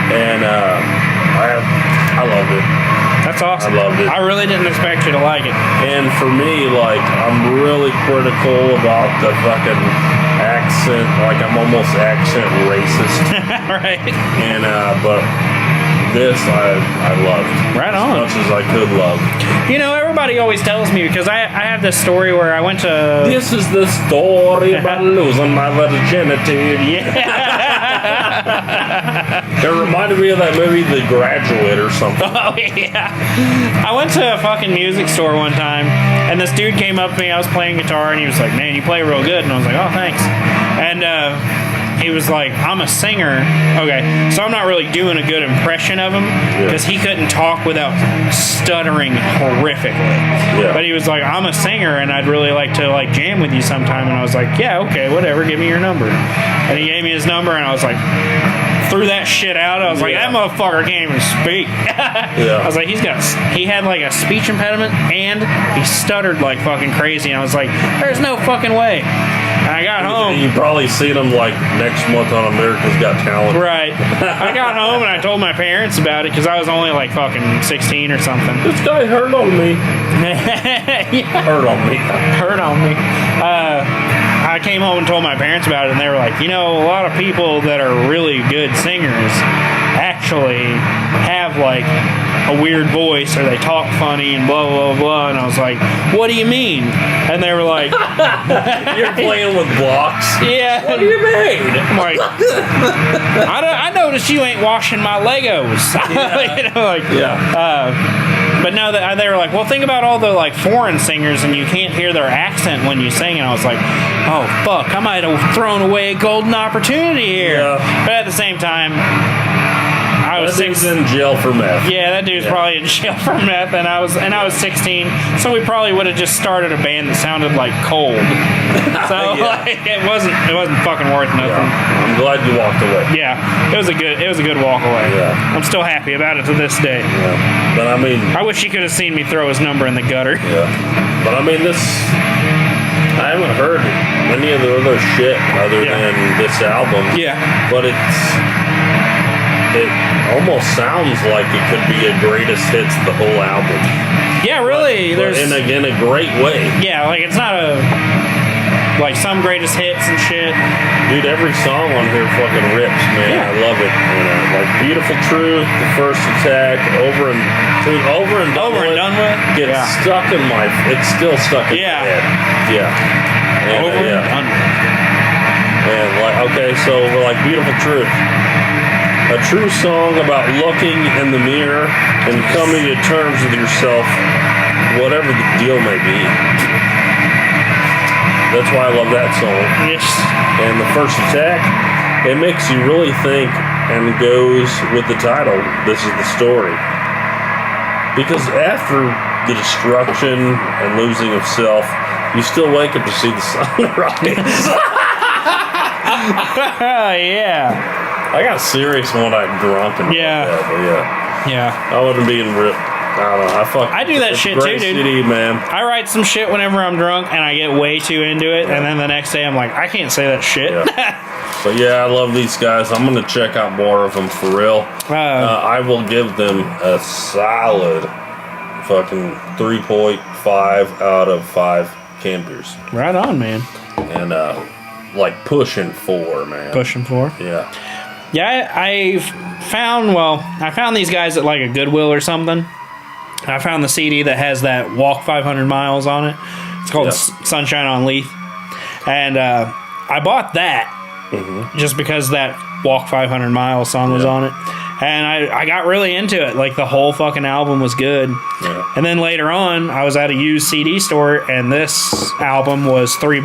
And I loved it. That's awesome. I loved it. I really didn't expect you to like it. And for me, like, I'm really critical about the fucking accent. Like, I'm almost accent racist. Right. And, but this I loved. Right on. As much as I could love. You know, everybody always tells me, because I have this story where I went to... This is the story about losing my virginity. Yeah. It reminded me of that movie, The Graduate, or something. Oh, yeah. I went to a fucking music store one time, and this dude came up to me. I was playing guitar, and he was like, man, you play real good. And I was like, oh, thanks. And he was like, I'm a singer. Okay, so I'm not really doing a good impression of him, because he couldn't talk without stuttering horrifically. Yeah. But he was like, I'm a singer, and I'd really like to like jam with you sometime. And I was like, yeah, okay, whatever, give me your number. And he gave me his number, and I was like, threw that shit out. I was like, that motherfucker can't even speak. I was like, he had like a speech impediment, and he stuttered like fucking crazy. And I was like, there's no fucking way. And I got home. You probably seen him like next month on America's Got Talent. Right. I got home and I told my parents about it, because I was only like fucking 16 or something. This guy hurt on me. Hurt on me. Hurt on me. I came home and told my parents about it, and they were like, you know, a lot of people that are really good singers actually have like a weird voice, or they talk funny and blah blah blah. And I was like, what do you mean? And they were like, you're playing with blocks. Yeah. What do you mean? I'm like, I noticed you ain't washing my Legos. You know, like, but no, they were like, well, think about all the like foreign singers, and you can't hear their accent when you sing. And I was like, oh fuck, I might have thrown away a golden opportunity here. But at the same time, I was in jail for meth. Yeah, that dude's probably in jail for meth, and I was 16, so we probably would have just started a band that sounded like Cold. So like, it wasn't fucking worth nothing. I'm glad you walked away. Yeah, it was a good walk away. Yeah. I'm still happy about it to this day. Yeah. But I mean, I wish he could have seen me throw his number in the gutter. Yeah. But I mean, I haven't heard any of the other shit other than this album. Yeah. But it almost sounds like it could be a greatest hits the whole album. Yeah, really. But in a great way. Yeah, like it's not like some greatest hits and shit. Dude, every song on here fucking rips, man. Yeah. I love it. Like Beautiful Truth, The First Attack, Over and Done With. Gets stuck in my. It's still stuck in my head. Yeah. And, Over and Done With. And like, okay, so we're like Beautiful Truth. A true song about looking in the mirror and coming to terms with yourself, whatever the deal may be. That's why I love that song. Yes. And The First Attack, it makes you really think, and goes with the title, This Is the Story. Because after the destruction and losing of self, you still wake up to see the sun rise. Yeah. I got serious one night drunk and Yeah. I wasn't being ripped. I don't know. I do that shit too, dude. CD, man. I write some shit whenever I'm drunk, and I get way too into it, and then the next day I'm like, I can't say that shit. Yeah. But yeah, I love these guys. I'm gonna check out more of them for real. I will give them a solid fucking 3.5 out of 5 can beers. Right on, man. And like pushing 4, man. Pushing 4. Yeah. Yeah, I found these guys at like a Goodwill or something. I found the CD that has that Walk 500 Miles on it. It's called Sunshine on Leith. And I bought that just because that Walk 500 Miles song was on it. And I got really into it. Like, the whole fucking album was good. Yeah. And then later on, I was at a used CD store, and this album was $3.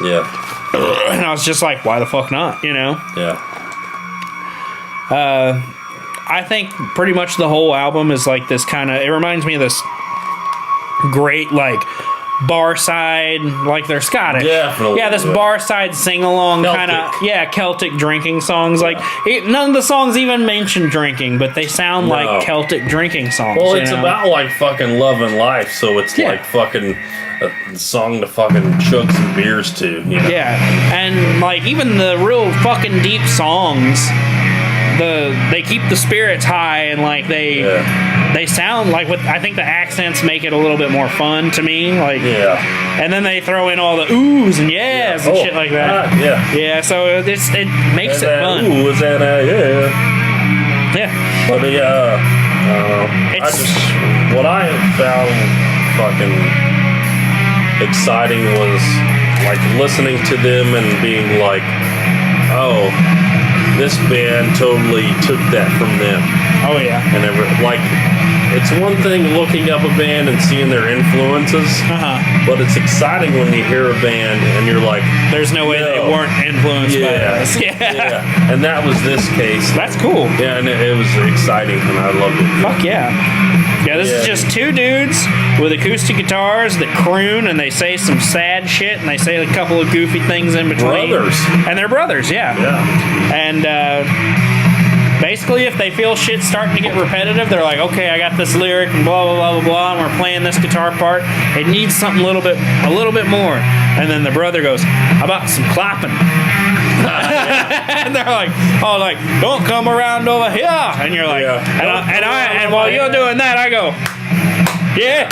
Yeah. And I was just like, why the fuck not, you know? Yeah. I think pretty much the whole album is like this kind of... It reminds me of this great, like, bar side, like they're Scottish. Definitely. Yeah, this bar side sing-along kind of... Yeah, Celtic drinking songs. Like, none of the songs even mention drinking, but they sound like Celtic drinking songs. Well, it's about, like, fucking love and life, so it's like fucking... a song to fucking chug some beers to, you know? Yeah, and, like, even the real fucking deep songs... They keep the spirits high, and like they they sound like I think the accents make it a little bit more fun to me. Like, and then they throw in all the oohs and yeahs and shit like that. Yeah. So it makes it fun. Ooh, is that Yeah. But what I found fucking exciting was like listening to them and being like, oh, this band totally took that from them. Oh yeah. And it's one thing looking up a band and seeing their influences, but it's exciting when you hear a band and you're like, there's no way they weren't influenced by us. Yeah. And that was this case. That's cool. Yeah, and it was exciting and I loved it. Fuck yeah. Yeah, this is just two dudes with acoustic guitars that croon and they say some sad shit and they say a couple of goofy things in between. Brothers. And they're brothers, yeah. And basically, if they feel shit starting to get repetitive, they're like, okay, I got this lyric and blah, blah, blah, blah, blah, and we're playing this guitar part. It needs something a little bit more. And then the brother goes, how about some clapping? And they're like, oh, like, don't come around over here. And you're like, and while you're doing that, I go, yeah.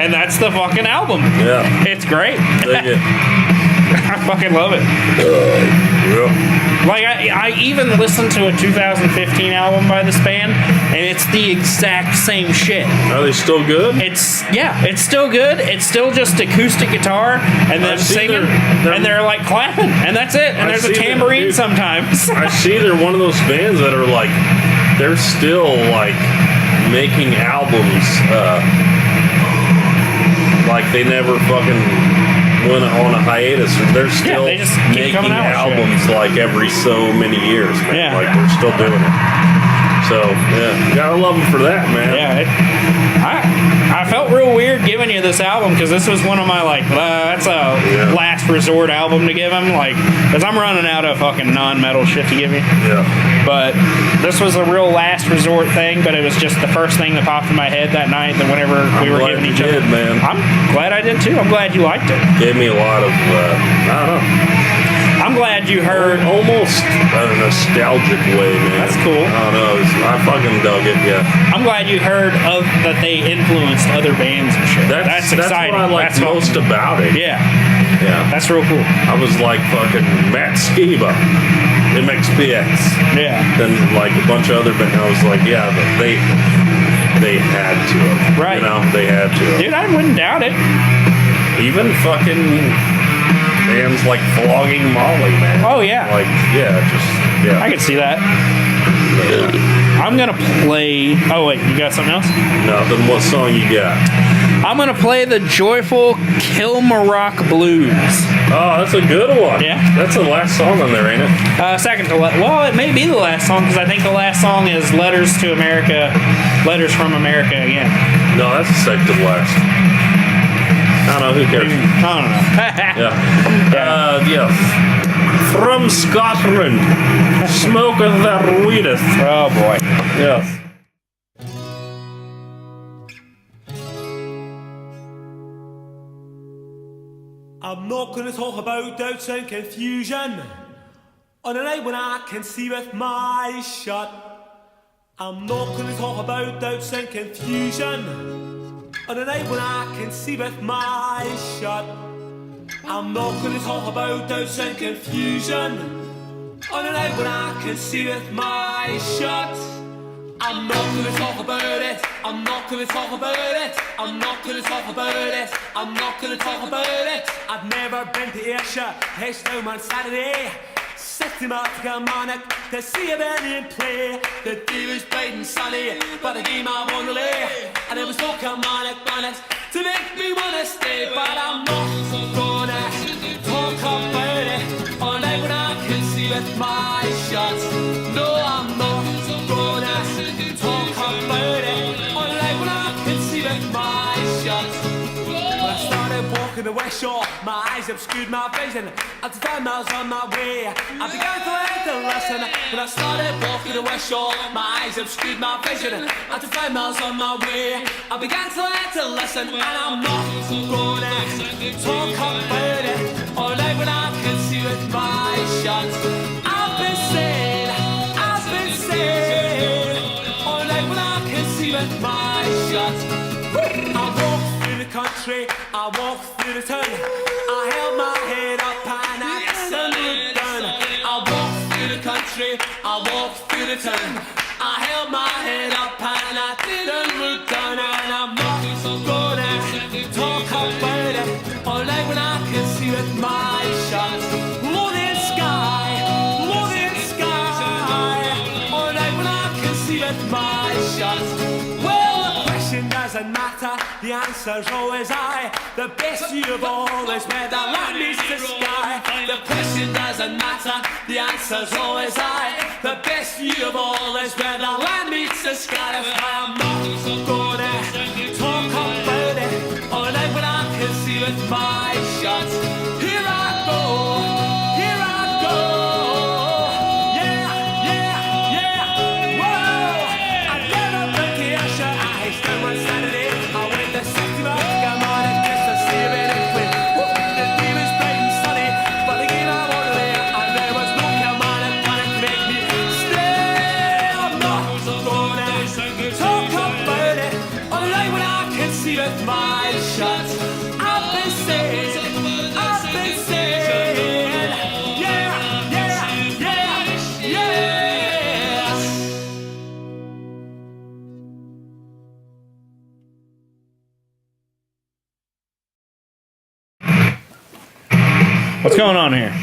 And that's the fucking album. Yeah. It's great. I fucking love it. Yeah. Like, I even listened to a 2015 album by this band, and it's the exact same shit. Are they still good? It's still good. It's still just acoustic guitar and then singing, and they're like clapping, and that's it. And there's a tambourine sometimes. I see they're one of those bands that are like, they're still like making albums. Like they never fucking went on a hiatus. They're still they just keep making coming out albums like every so many years, man. Yeah. Like they're still doing it. So yeah, you gotta love them for that, man. Yeah, I felt real weird giving you this album because this was one of my like that's a last resort album to give him, like because I'm running out of fucking non-metal shit to give you. Yeah. But this was a real last resort thing. But it was just the first thing that popped in my head that night. That whenever we were giving each other, man. I'm glad I did too. I'm glad you liked it. Gave me a lot of I don't know. I'm glad you heard almost a nostalgic way, man. That's cool. I don't know. I fucking dug it. Yeah. I'm glad you heard of that they influenced other bands and shit. That's exciting. That's what I like most about it. Yeah. That's real cool. I was like fucking Matt Skiba, MXPX. Yeah. Then like a bunch of other bands. I was like, yeah, they had to. Right. You know, they had to. Dude, I wouldn't doubt it. Even fucking bands like Flogging Molly, man. Oh yeah. Like I can see that. Yeah. I'm gonna play. Oh wait, you got something else? No. Then what song you got? I'm gonna play the Joyful Kilmarnock Blues. Oh, that's a good one. Yeah. That's the last song on there, ain't it? Second to last. Well, it may be the last song because I think the last song is Letters to America, Letters from America again. No, that's the second to last. I don't know, who cares? I don't know. Yeah. From Scotland, smoking that weedeth. Oh boy. Yes. I'm not gonna talk about doubts and confusion on a night when I can see with my eyes shut. I'm not gonna talk about doubts and confusion on a night when I can see with my eyes shut. I'm not gonna talk about doubts and confusion on a night when I can see with my eyes shut. I'm not gonna talk about it. I'm not gonna talk about it. I'm not gonna talk about it. I'm not gonna talk about it. I've never been to Ayrshire, Heston on Saturday. Set him up to Kilmarnock to see a band in play. The day was bright and sunny, but the game I won the lay. And it was no Kilmarnock banners to make me wanna stay. But I'm not gonna talk about it all night when I can see with my eyes shut. No, I'm not gonna talk about it all night when I can see with my eyes shut. When I started walking the West Shore, my eyes obscured my vision. After 5 miles on my way, I began to learn to listen. When I started walking the West Shore, my eyes obscured my vision. After 5 miles on my way, I began to learn to listen. And I'm not gonna talk about it all night when I can see with my eyes shut. I've been saying all night when I can see with my shut. I walk through the country, I walk through the town. I held my head up and I didn't look down. I walk through the country, I walk through the town. I held my head up and I didn't look down. And I'm not gonna talk about it all night when I can see with my shut. Morning sky, all night when I can see with my shut. Well, the question doesn't matter, the answer's always I. The best view of all is where the land meets the sky. The question doesn't matter, the answer's always I. The best view of all is where the land meets the sky. That's why I'm not gonna talk about it all night when I can see with my shut. Here I go, yeah, whoa. I get up and kiss your eyes down one Saturday. I went to city rock, I'm on a kiss to see it in quit. The day was bright and sunny, but the game I won away, and there was no command and panic to make me stay. I'm not gonna talk about it all night when I can see with my shut. I've been saying, yeah. What's going on here?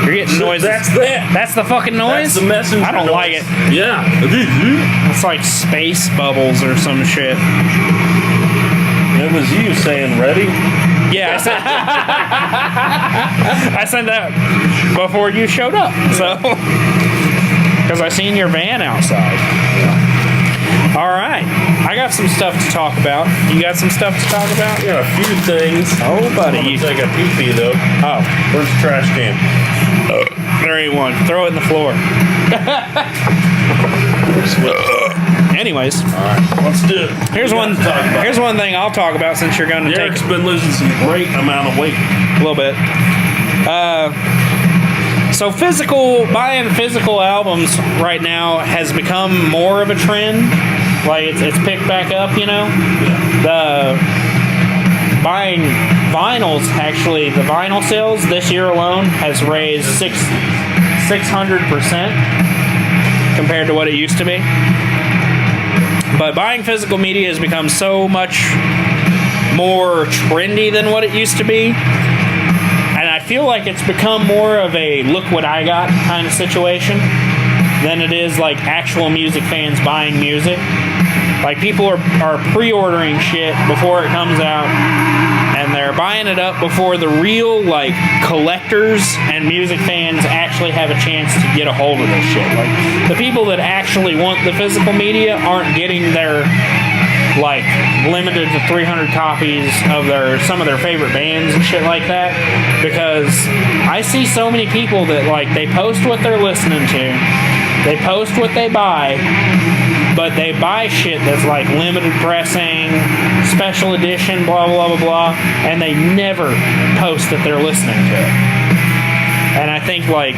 You're getting noises. That's that. That's the fucking noise? That's the messenger I don't noise. like it. Yeah. It's like space bubbles or some shit. It was you saying ready? Yeah, I said that before you showed up. So, because I seen your van outside. All right, I got some stuff to talk about. You got some stuff to talk about? I got a few things. Oh, buddy. I'm gonna take a pee-pee though. Oh, Where's the trash can? there ain't one. Throw it in the floor. Anyways, All right, let's do it. here's one thing I'll talk about since you're going to take Derek's been losing some great amount of weight. a little bit. So buying physical albums right now has become more of a trend. Like it's picked back up, you know. The buying vinyls, actually, the vinyl sales this year alone has raised 600% compared to what it used to be. But buying physical media has become so much more trendy than what it used to be. And I feel like it's become more of a look what I got kind of situation than it is like actual music fans buying music. Like people are pre-ordering shit before it comes out, and they're buying it up before the real like collectors and music fans actually have a chance to get a hold of this shit. Like the people that actually want the physical media aren't getting their like limited to 300 copies of some of their favorite bands and shit like that, because I see so many people that like they post what they're listening to, they post what they buy, but they buy shit that's like limited pressing, special edition, blah blah blah blah, and they never post that they're listening to it. And I think like,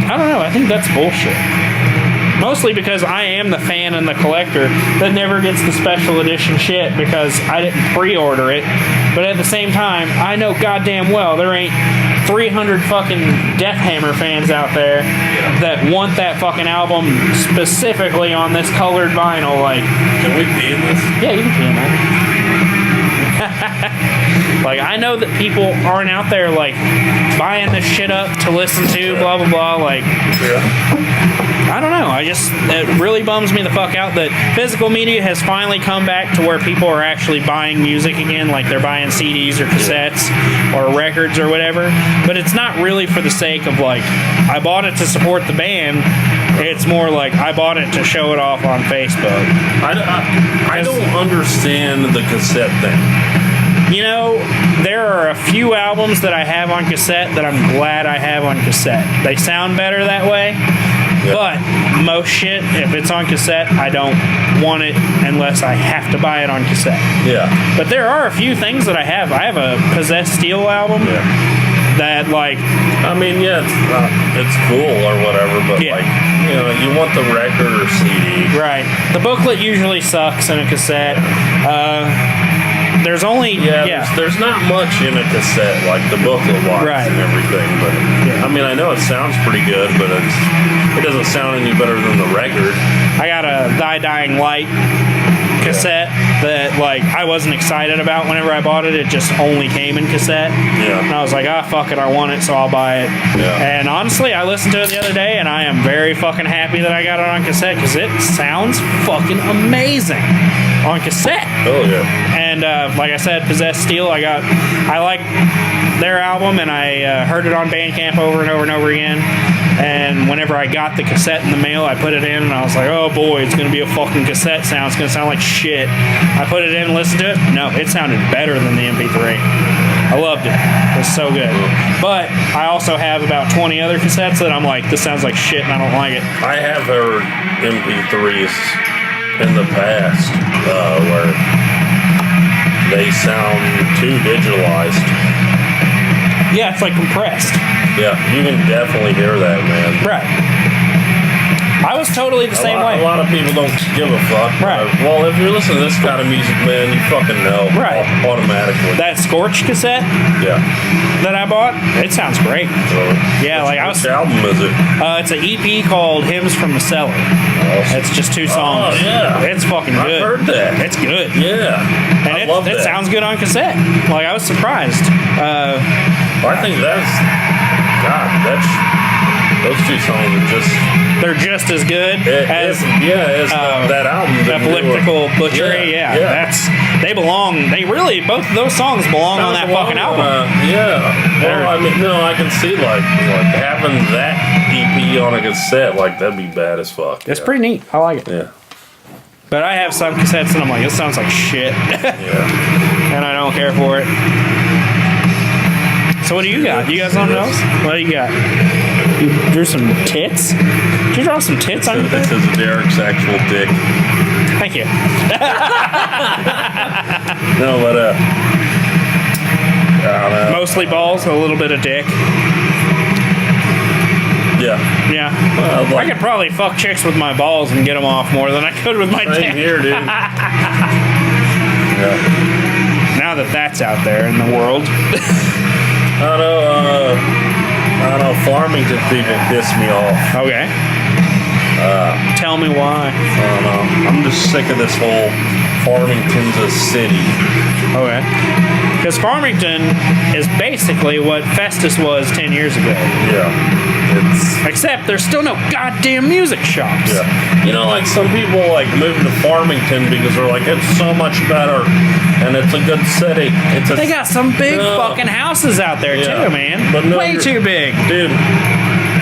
I don't know, I think that's bullshit. Mostly because I am the fan and the collector that never gets the special edition shit because I didn't pre-order it. But at the same time, I know goddamn well there ain't 300 fucking Death Hammer fans out there that want that fucking album specifically on this colored vinyl. Like, Can we pee in this? yeah, you can pee in that. Like, I know that people aren't out there like buying this shit up to listen to, blah blah blah. Like, I don't know. It really bums me the fuck out that physical media has finally come back to where people are actually buying music again, like they're buying CDs or cassettes or records or whatever. But it's not really for the sake of like, I bought it to support the band. It's more like I bought it to show it off on Facebook. I don't understand the cassette thing. You know, there are a few albums that I have on cassette that I'm glad I have on cassette. They sound better that way. Yep. But most shit, if it's on cassette, I don't want it unless I have to buy it on cassette. Yeah. But there are a few things that I have. I have a Possessed Steel album. Yeah. that like I mean, yeah, it's cool or whatever, but Yeah. like, you know, you want the record or CD. right. The booklet usually sucks in a cassette. There's only There's not much in a cassette, like the booklet wise Right. and everything. But Yeah. I mean, I know it sounds pretty good, but it doesn't sound any better than the record. I got a Thy Dying Light cassette that like I wasn't excited about whenever I bought it. It just only came in cassette. Yeah. And I was like, fuck it, I want it, so I'll buy it. Yeah. And honestly, I listened to it the other day, and I am very fucking happy that I got it on cassette because it sounds fucking amazing on cassette. Oh yeah. And like I said, Possessed Steel, I like their album, and I heard it on Bandcamp over and over and over again. And whenever I got the cassette in the mail, I put it in, and I was like, oh boy, it's going to be a fucking cassette sound. It's going to sound like shit. I put it in and listened to it. No, it sounded better than the MP3. I loved it. It was so good. But I also have about 20 other cassettes that I'm like, this sounds like shit, and I don't like it. I have heard MP3s in the past where they sound too digitalized. Yeah, it's like compressed. Yeah, you can definitely hear that, man. Right. I was totally the same way. A lot of people don't give a fuck. Right. Well, if you're listening to this kind of music, man, you fucking know. Right. Automatically. That Scorch cassette Yeah. that I bought, it sounds great. Yeah, like I was. Which album is it? It's an EP called Hymns from the Cellar. Awesome. It's just 2 songs. Oh, yeah. It's fucking I've good. heard that. It's good. Yeah. And I love that. it sounds good on cassette. Like, I was surprised. I think those 2 songs are just They're just as good as that album. the Elliptical newer- Butchery. Yeah. They belong. Both of those songs belong on that fucking album. Well, I mean, no, I can see like having that EP on a cassette, like that'd be bad as fuck. It's pretty neat. I like it. Yeah. But I have some cassettes and I'm like, this sounds like shit. Yeah. And I don't care for it. So what do you got? You got something else? What do you got? You drew some tits? Did you draw some tits on your This thing? is Derek's actual dick. Thank you. No, but I don't know. Mostly balls, a little bit of dick. Yeah. Yeah. Well, I could probably fuck chicks with my balls and get them off more than I could with my Same dick. here, dude. Yeah. Now that that's out there in the world. I don't know. Farmington people piss me off. Okay. Tell me why. I don't know. I'm just sick of this whole Farmington's a city. Okay. Because Farmington is basically what Festus was 10 years ago. Yeah. Except there's still no goddamn music shops. Yeah. You know, like some people like moving to Farmington because they're like, it's so much better and it's a good city. They got some big fucking houses out there Yeah. too, man. But no, Way you're- too big. Dude,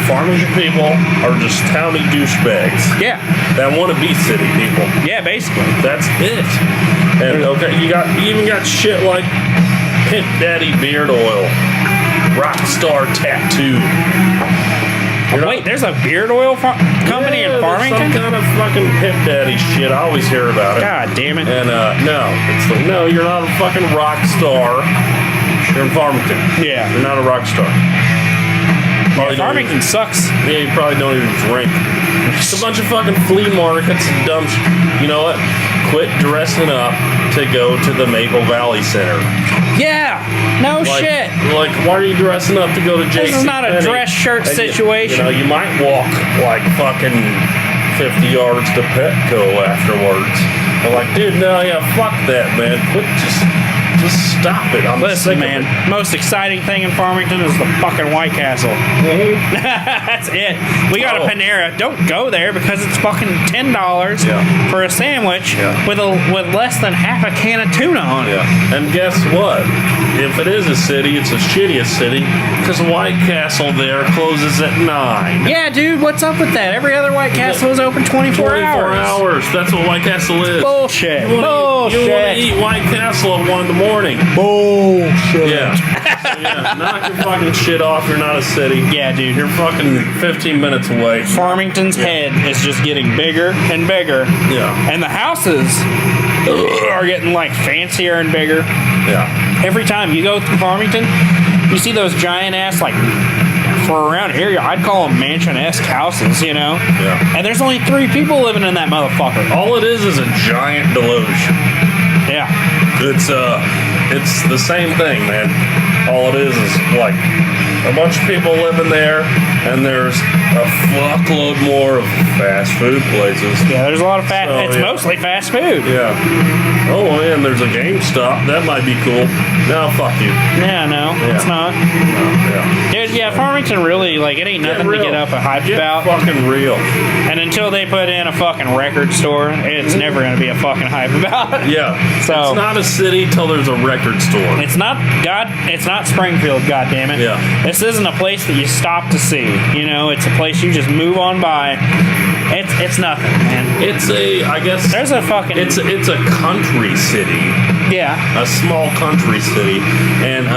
Farmington people are just towny douchebags Yeah. that want to be city people. Yeah, basically. That's it. And okay, you even got shit like Pimp Daddy beard oil, Rockstar tattoo. Wait, there's a beard oil company in there's Farmington? some kind of fucking Pimp Daddy shit. I always hear about it. God damn it. And no, you're not a fucking rock star. You're in Farmington. Yeah. You're not a rock star. Probably don't Farmington sucks. Yeah, you probably don't even drink. Just a bunch of fucking flea markets and dumb You know what? Quit dressing up to go to the Maple Valley Center. Yeah. No shit. Like, why are you dressing up to go to JCPenney? This is not a dress shirt And situation. You might walk like fucking 50 yards to Petco afterwards. I'm like, dude, no, yeah, fuck that, man. Quit, just stop it. I'm sick Listen, of man. it. Most exciting thing in Farmington is the fucking White Castle. That's it. We got a Panera. Don't go there because it's fucking $10 for a sandwich with less than half a can of tuna on it. Yeah. And guess what? If it is a city, it's a shittiest city because White Castle there closes at 9. Yeah, dude, what's up with that? Every other White Castle is open 24 hours. That's what White Castle is. Bullshit. You want to eat White Castle at 1 in the morning. Bullshit. Yeah. So, knock your fucking shit off. You're not a city. Yeah, dude. You're fucking 15 minutes away. Farmington's head is just getting bigger and bigger. Yeah. And the houses are getting like fancier and bigger. Yeah. Every time you go through Farmington, you see those giant ass, like, for around here, I'd call them mansion-esque houses, you know? Yeah. And there's only 3 people living in that motherfucker. All it is a giant deluge. Yeah. It's the same thing, man. All it is like a bunch of people living there, and there's a fuckload more of fast food places. Yeah, there's a lot of it's mostly fast food. Yeah. Oh, and there's a GameStop. That might be cool. No, fuck you. Yeah, no, it's not. No, yeah. Dude, yeah, Farmington really, like, it ain't nothing to get up a hype about. Fucking real. And until they put in a fucking record store, it's never going to be a fucking hype about. Yeah. So it's not a city till there's a record store. It's not Springfield, goddammit. Yeah. This isn't a place that you stop to see. You know, it's a place you just move on by. It's nothing, man. It's there's a fucking it's a country city. Yeah. A small country city. And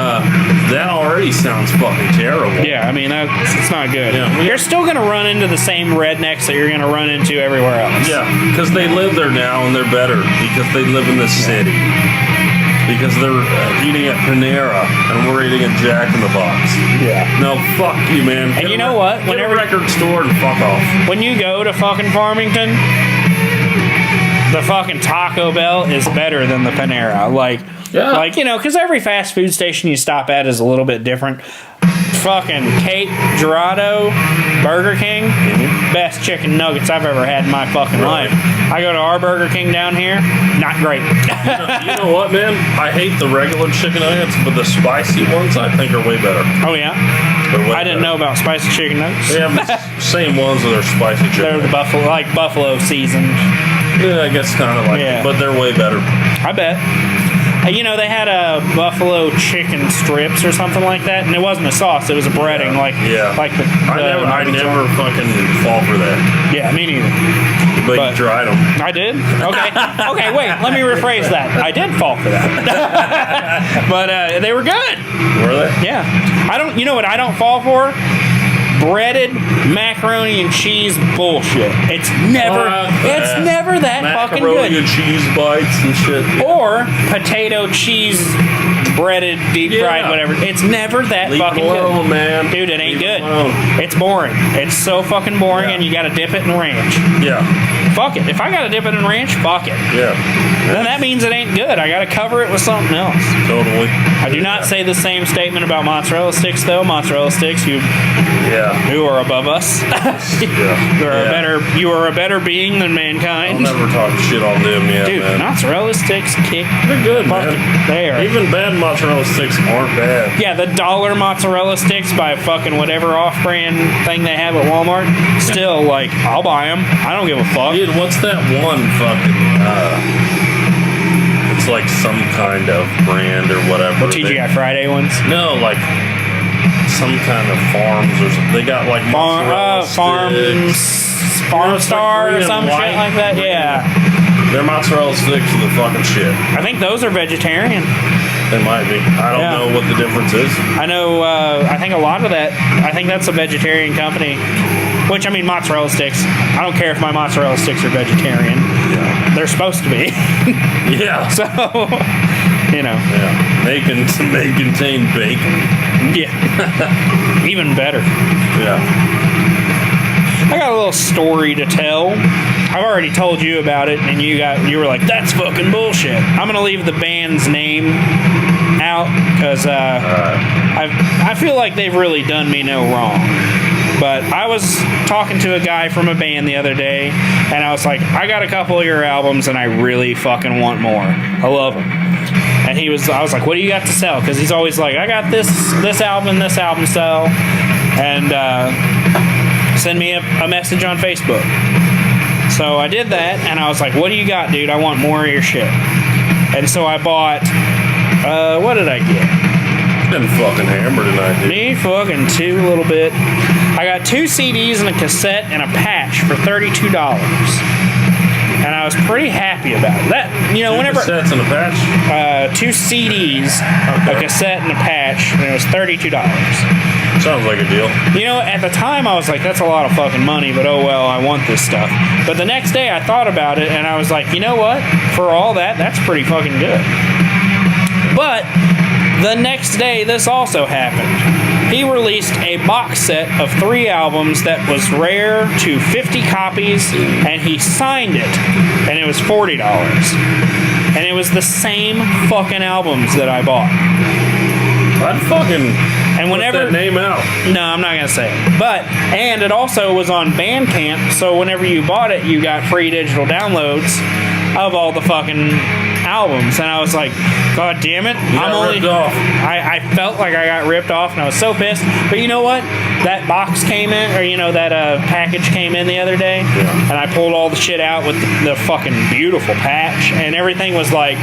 that already sounds fucking terrible. Yeah, I mean it's not good. Yeah. You're still gonna run into the same rednecks that you're gonna run into everywhere else. Yeah, because they live there now and they're better because they live in the city. Because they're eating at Panera and we're eating at Jack in the Box. Yeah. No, fuck you, man. And you know what? Get a record store and fuck off. When you go to fucking Farmington, the fucking Taco Bell is better than the Panera. Like, you know, because every fast food station you stop at is a little bit different. Fucking Cape Girardeau Burger King, best chicken nuggets I've ever had in my fucking life. I go to our Burger King down here, not great. You know what, man? I hate the regular chicken nuggets, but the spicy ones I think are way better. Oh yeah? I didn't know about spicy chicken nuggets. Yeah, same ones that are spicy chicken. They're the buffalo seasoned. Yeah, I guess kind of like it, but they're way better. I bet. You know, they had a buffalo chicken strips or something like that, and it wasn't a sauce; it was a breading, like the. I never fucking fall for that. Yeah, me neither. But you tried them. I did. Okay, wait. Let me rephrase that. I did fall for that, but they were good. Were they? Yeah. I don't. You know what? I don't fall for. Breaded macaroni and cheese bullshit. It's never that fucking good. Macaroni and cheese bites and shit. Or potato cheese breaded, deep fried, whatever. It's never that fucking good, man. Dude, it ain't good. It's boring. It's so fucking boring, and you got to dip it in ranch. Yeah. Fuck it. If I got to dip it in ranch, fuck it. Yeah. Then that means it ain't good. I got to cover it with something else. Totally. I do not say the same statement about mozzarella sticks, though. Mozzarella sticks, you are above us. You are a better being than mankind. I'll never talk shit on them yet, dude, man. Mozzarella sticks kick. They're good, man. They are. Even bad mozzarella sticks aren't bad. Yeah, the $1 mozzarella sticks by fucking whatever off-brand thing they have at Walmart. Still, like, I'll buy them. I don't give a fuck. Dude, what's that one fucking, it's like some kind of brand or whatever. TGI Friday ones? No, like some kind of farms or something. They got like mozzarella Farm Star or some shit like that. Yeah. Their mozzarella sticks are the fucking shit. I think those are vegetarian. They might be. I don't know what the difference is. I know. I think a lot of that. I think that's a vegetarian company. Which, I mean, mozzarella sticks. I don't care if my mozzarella sticks are vegetarian. Yeah. They're supposed to be. Yeah. So, you know. Yeah. They contain bacon. Yeah. Even better. Yeah. I got a little story to tell. I've already told you about it, and you were like, "That's fucking bullshit." I'm gonna leave the band's name out because I feel like they've really done me no wrong. But I was talking to a guy from a band the other day, and I was like, "I got a couple of your albums, and I really fucking want more. I love them." And I was like, "What do you got to sell?" Because he's always like, "I got this album sell," and send me a message on Facebook. So I did that, and I was like, "What do you got, dude? I want more of your shit." And so I bought, what did I get? Been fucking hammered tonight, dude. Me fucking too, a little bit. I got 2 CDs and a cassette and a patch for $32. And I was pretty happy about it. That, you know, 2 whenever cassettes and a patch? 2 CDs, a cassette and a patch, and it was $32. Sounds like a deal. You know, at the time I was like, that's a lot of fucking money, but oh well, I want this stuff. But the next day I thought about it, and I was like, you know what? For all that, that's pretty fucking good. But The next day, this also happened. He released a box set of 3 albums that was rare to 50 copies, and he signed it, and it was $40. And it was the same fucking albums that I bought. I'd fucking and whenever put that name out. No, I'm not gonna say it. But and it also was on Bandcamp, so whenever you bought it, you got free digital downloads of all the fucking albums. And I was like, God damn it! Ripped off. I felt like I got ripped off, and I was so pissed. But you know what? That box came in, or that package came in the other day, and I pulled all the shit out with the fucking beautiful patch, and everything was like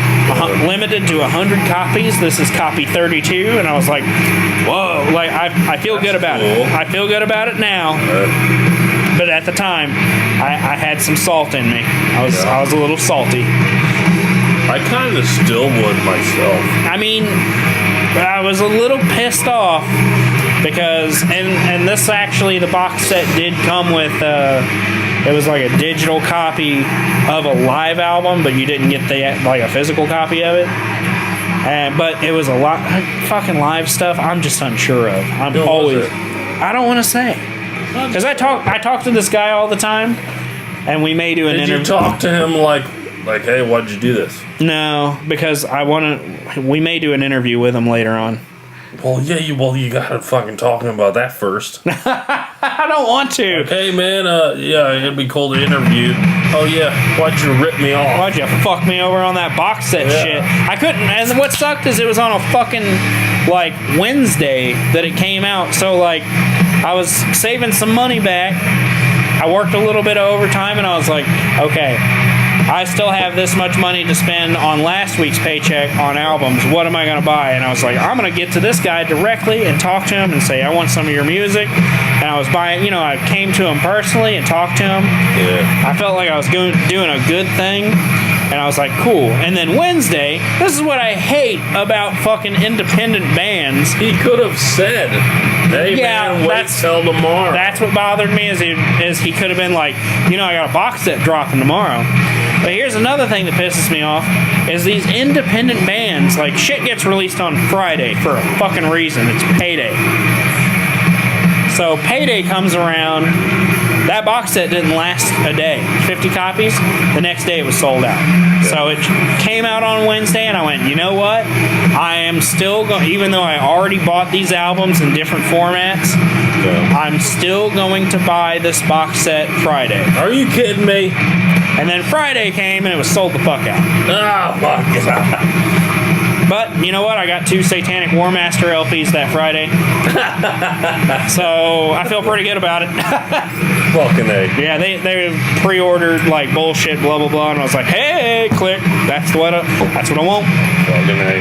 limited to 100 copies. This is copy 32, and I was like, whoa! Like I feel good about it. I feel good about it now. But at the time, I had some salt in me. I was a little salty. I kind of still would myself. I mean, I was a little pissed off because, and this actually, the box set did come with, it was like a digital copy of a live album, but you didn't get a physical copy of it. But it was a lot fucking live stuff. I'm just unsure of. I don't want to say. Because I talk to this guy all the time, and we may do an interview. Did you talk to him like, hey, why'd you do this? No, because we may do an interview with him later on. Well, yeah, you gotta fucking talk to him about that first. I don't want to. Hey, man, yeah, it'd be cool to interview. Oh, yeah, why'd you rip me off? Why'd you fuck me over on that box set shit? I couldn't, and what sucked is it was on a fucking, Wednesday that it came out, so, I was saving some money back. I worked a little bit of overtime, and I was like, okay, I still have this much money to spend on last week's paycheck on albums. What am I going to buy? And I was like, I'm going to get to this guy directly and talk to him and say, I want some of your music. And I was buying, I came to him personally and talked to him. Yeah. I felt like I was doing a good thing. And I was like, cool. And then Wednesday, this is what I hate about fucking independent bands. He could have said, hey, man, wait till tomorrow. That's what bothered me is he could have been like, I got a box set dropping tomorrow. But here's another thing that pisses me off is these independent bands, shit gets released on Friday for a fucking reason. It's payday. So payday comes around. That box set didn't last a day. 50 copies. The next day it was sold out. Yeah. So it came out on Wednesday, and I went, you know what? I am still going, even though I already bought these albums in different formats, I'm still going to buy this box set Friday. Are you kidding me? And then Friday came, and it was sold the fuck out. Ah, fuck. But you know what? I got 2 Satanic War Master LPs that Friday. So I feel pretty good about it. Fucking A. Yeah, they pre-ordered bullshit, blah blah blah, and I was like, hey, click. That's what I want. Fucking A.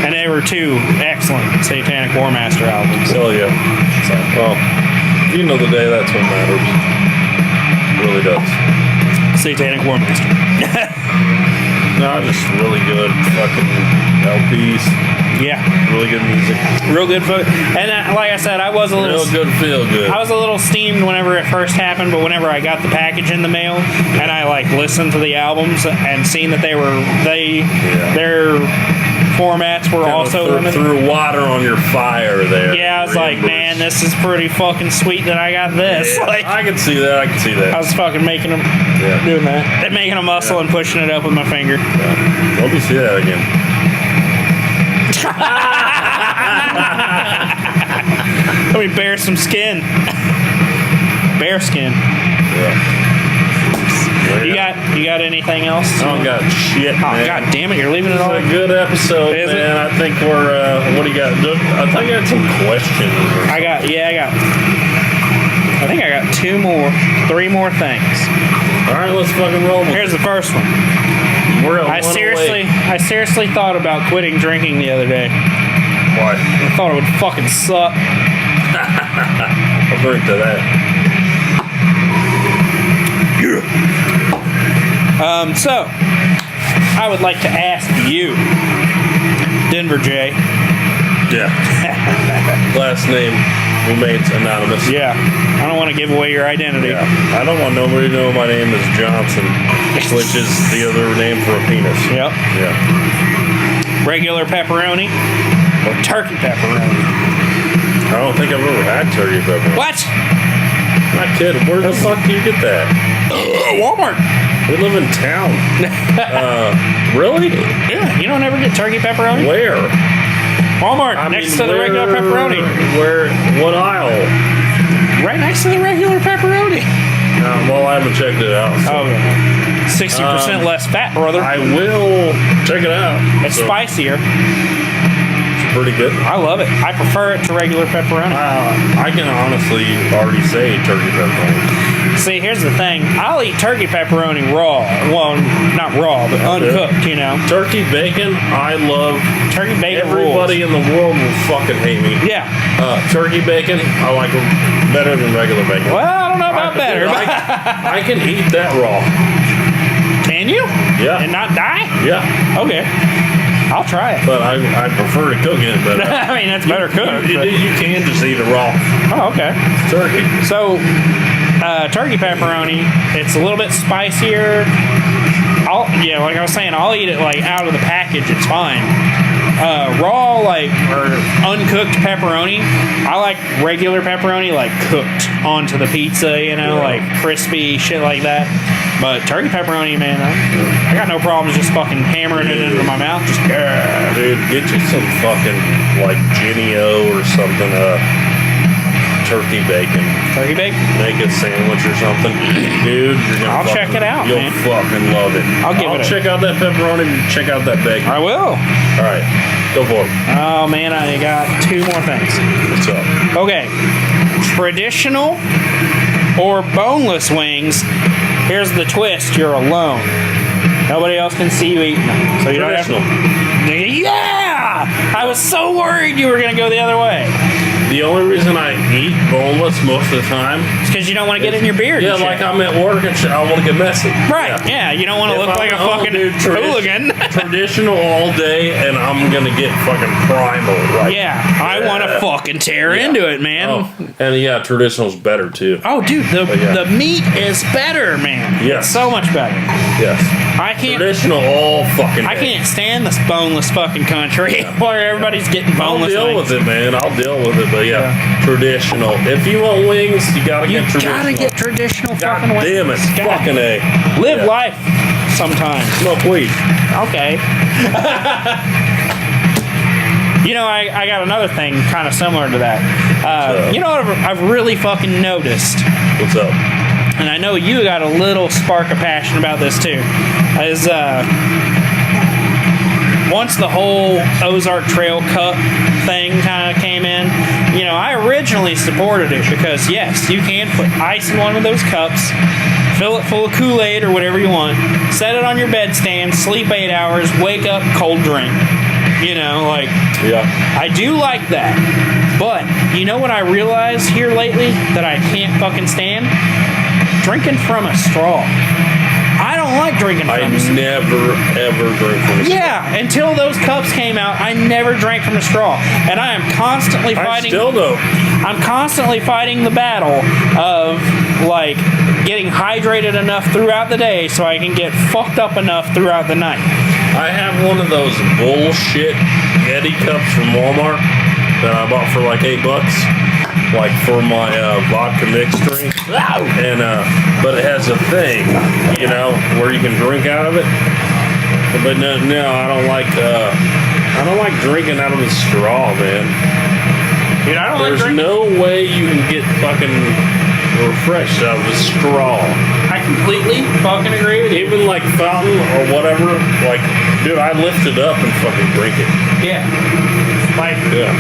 And they were 2 excellent Satanic War Master albums. Hell yeah. So, well, you know the day, that's what matters. It really does. Satanic War Master. No, just really good fucking LPs. Yeah. Really good music. Real good food. And like I said, I was a little... Real good, feel good. I was a little steamed whenever it first happened, but whenever I got the package in the mail and I listened to the albums and seen that their formats were also threw water on your fire there. Yeah, I was like, man, this is pretty fucking sweet that I got this. Yeah, I can see that. I was fucking making them, doing that, and making a muscle and pushing it up with my finger. Yeah. Let me see that again. Let me bare some skin. Bare skin. Yeah. You got anything else? I don't got shit, man. God damn it, you're leaving it all. It's a good episode, man. I think we're, what do you got? I think I got some questions. I think I got 3 more things. All right, let's fucking roll. Here's the first one. I seriously thought about quitting drinking the other day. Why? I thought it would fucking suck. I'll drink to that. So, I would like to ask you, Denver J. Yeah. Last name remains anonymous. Yeah. I don't want to give away your identity. Yeah. I don't want nobody to know my name is Johnson, which is the other name for a penis. Yep. Yeah. Regular pepperoni. or turkey pepperoni? I don't think I've ever had turkey pepperoni. What? Not kidding. Where the fuck do you get that? Walmart. We live in town. Really? Yeah, you don't ever get turkey pepperoni? Where? Walmart, next to the regular pepperoni. Where? What aisle? Right next to the regular pepperoni. Well, I haven't checked it out. So. Oh, yeah. 60% less fat, brother. I will check it out. It's spicier. It's pretty good. I love it. I prefer it to regular pepperoni. I can honestly already say turkey pepperoni. See, here's the thing. I'll eat turkey pepperoni raw. Well, not raw, but uncooked, you know. Turkey bacon, I love. Turkey bacon Everybody rules. in the world will fucking hate me. Yeah. Turkey bacon, I like them better than regular bacon. Well, I don't know about better. I can eat that raw. Can you? Yeah. And not die? Yeah. Okay. I'll try it. But I prefer to cook it. But I mean, that's better cooked. You can just eat it raw. Oh, okay. Turkey. So, turkey pepperoni, it's a little bit spicier. Like I was saying, I'll eat it like out of the package. It's fine. Raw, like, or uncooked pepperoni, I like regular pepperoni, like cooked onto the pizza, you know, like crispy shit like that. But turkey pepperoni, man, I got no problems just fucking hammering it into my mouth. Just Dude, get you some fucking like Genio or something. Turkey bacon. Turkey bacon? Make a sandwich or something. Dude, you're gonna I'll check it out, You'll man. fucking love it. I'll check out that pepperoni and check out that bacon. I will. All right, go for it. Oh, man, I got two more things. What's up? Okay. Traditional or boneless wings. Here's the twist. You're alone. Nobody else can see you eating them. So you don't have to. Yeah! I was so worried you were going to go the other way. The only reason I eat boneless most of the time It's because you don't want to get in your beard. Yeah, and shit. like I'm at work and shit. I want to get messy. Right. Yeah. You don't want to If look I'm like a at home, fucking dude, hooligan. Traditional all day, and I'm gonna get fucking primal. Right? Yeah. I want to fucking tear into it, man. Oh, and yeah, traditional's better too. Oh, dude, yeah. the meat is better, man. Yes. It's so much better. Yes. I can't. Traditional all fucking. I day. can't stand this boneless fucking country where everybody's getting I'll boneless. deal wings. with it, man. I'll deal with it. But yeah, traditional. If you want wings, you gotta You get traditional. gotta get traditional God fucking wings. damn it, God. fucking A. Live Yeah. life sometimes. Smoke weed. Okay. You know, I got another thing kind of similar to that. You know what I've really fucking noticed? What's up? And I know you got a little spark of passion about this too, is once the whole Ozark Trail Cup thing kind of came in, you know, I originally supported it because, yes, you can put ice in one of those cups, fill it full of Kool-Aid or whatever you want, set it on your bedstand, sleep 8 hours, wake up, cold drink. You know, like, Yeah. I do like that. But, you know what I realized here lately that I can't fucking stand? Drinking from a straw. I don't like drinking from I a straw. never ever drink from a straw. Yeah, until those cups came out, I never drank from a straw. And I am constantly I fighting. still don't. I'm constantly fighting the battle of, like, getting hydrated enough throughout the day so I can get fucked up enough throughout the night. I have one of those bullshit Yeti cups from Walmart that I bought for like $8, like for my vodka mixed drink. And but it has a thing, you know, where you can drink out of it. But no, I don't like drinking out of a straw, man. Dude, I don't like There's drinking. no way you can get fucking refreshed out of a straw. I completely fucking agree with you. Even like fountain or whatever, like, dude, I lift it up and fucking drink it. Yeah. Like, Yeah.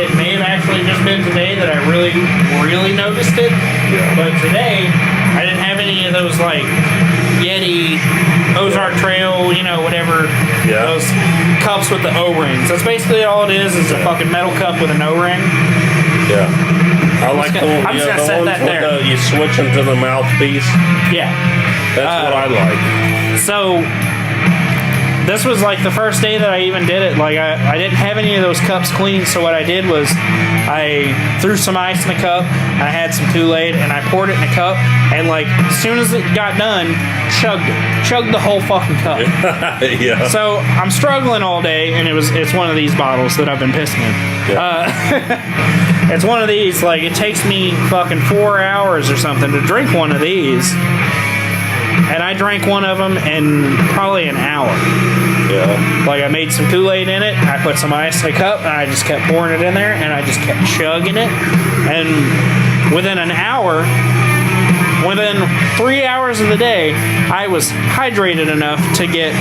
it may have actually just been today that I really, really noticed it. Yeah. But today, I didn't have any of those, like, Yeti, Ozark Trail, you know, whatever. Yeah. Those cups with the O-rings. That's basically all it is a fucking metal cup with an O-ring. Yeah. I like the I'm just gonna the set ones that with there. you switch them to the mouthpiece. Yeah. That's what I like. So, this was like the first day that I even did it. Like I didn't have any of those cups clean, so what I did was I threw some ice in the cup, I had some Kool-Aid, and I poured it in the cup, and like as soon as it got done, chugged the whole fucking cup. Yeah. So I'm struggling all day, and it's one of these bottles that I've been pissing in. Yeah. It's one of these, like it takes me fucking 4 hours or something to drink one of these. And I drank one of them in probably an hour. Yeah. Like I made some Kool-Aid in it, I put some ice in a cup, and I just kept pouring it in there, and I just kept chugging it. And within an hour, within 3 hours of the day, I was hydrated enough to get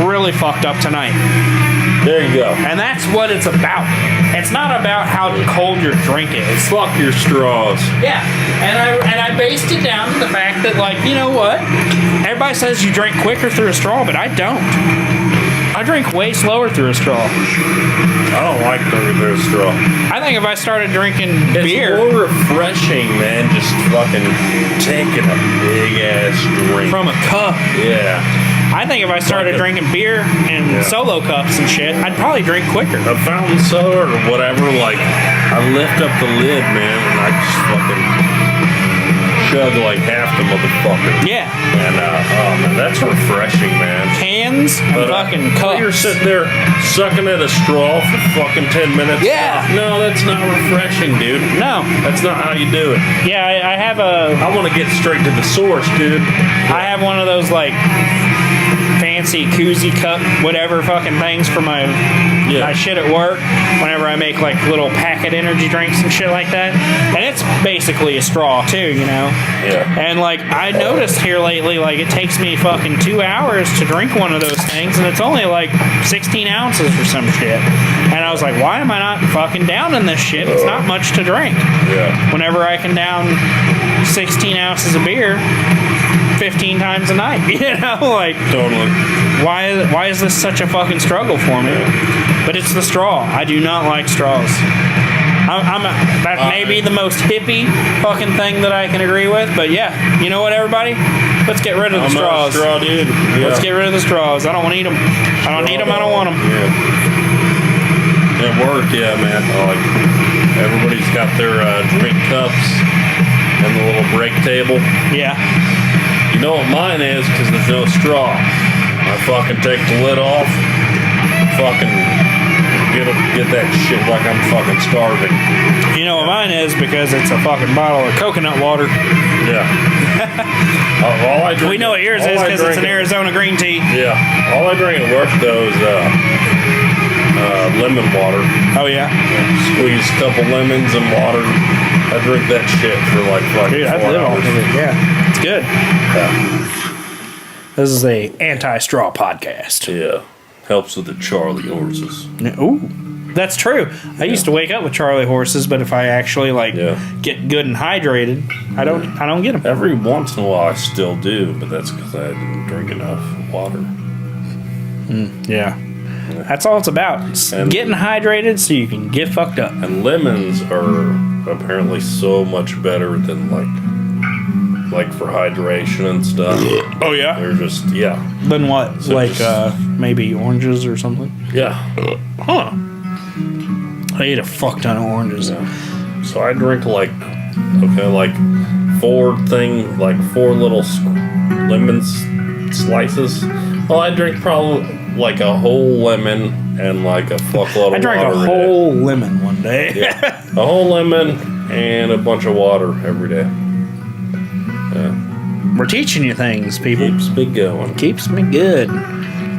really fucked up tonight. There you go. And that's what it's about. It's not about how cold your drink is. Fuck your straws. Yeah, and I based it down to the fact that, like, you know what? Everybody says you drink quicker through a straw, but I don't. I drink way slower through a straw. I don't like drinking through a straw. I think if I started drinking beer It's more refreshing, man, just fucking taking a big ass drink. from a cup, Yeah. I think if I started drinking beer in solo cups and shit, I'd probably drink quicker. A fountain soda or whatever, like, I lift up the lid, man, and I just fucking chug like half the motherfucker. Yeah, And, oh, man, that's refreshing, man. cans and But, fucking while cups. you're sitting there sucking at a straw for fucking 10 minutes. Yeah. No, that's not refreshing, dude. No, That's not how you do it. yeah, I have a, I want to get straight to the source, dude. I have one of those like fancy koozie cup, whatever fucking things for my shit at work. Whenever I make like little packet energy drinks and shit like that, and it's basically a straw too, you know. Yeah. And like I noticed here lately, like it takes me fucking 2 hours to drink one of those things, and it's only like 16 ounces or some shit. And I was like, why am I not fucking downing this shit? It's not much to drink. Yeah. Whenever I can down 16 ounces of beer 15 times a night, you know, like Totally. why is this such a fucking struggle for me? But it's the straw. I do not like straws. That may be the most hippie fucking thing that I can agree with, but yeah, you know what, everybody? Let's get rid of the I'm not a straws. straw dude. Yeah. Let's get rid of the straws. I don't want to eat them. I don't need them. I don't want them. Yeah. At work, yeah, man. Like, everybody's got their drink cups and the little break table. Yeah. You know what mine is? Because there's no straw. I fucking take the lid off, fucking get that shit like I'm fucking starving. You know what mine is? Because it's a fucking bottle of coconut water. Yeah. All I drink. We know what yours is because it's an Arizona green tea. Yeah. All I drink at work though is lemon water. Oh yeah. Squeeze a couple lemons and water. I drink that shit for like Dude, I'd 4 live off hours. of it. Yeah. It's good. Yeah. This is a anti-straw podcast. Yeah. Helps with the Charlie horses. Ooh, that's true. I used to wake up with Charlie horses, but if I actually get good and hydrated, I don't get them. Every once in a while I still do, but that's because I didn't drink enough water. Yeah. That's all it's about. It's And- getting hydrated so you can get fucked up. And lemons are apparently so much better than like for hydration and stuff. Oh yeah. They're just Then what? So just- Maybe oranges or something? yeah. Huh. I eat a fuck ton of oranges. Yeah. So I drink like four little lemon slices. Well, I drink probably like a whole lemon and like a fuckload of water. I drank a whole lemon one day. Yeah. A whole lemon and a bunch of water every day. Yeah. We're teaching you things, people. Keeps me going. Keeps me good.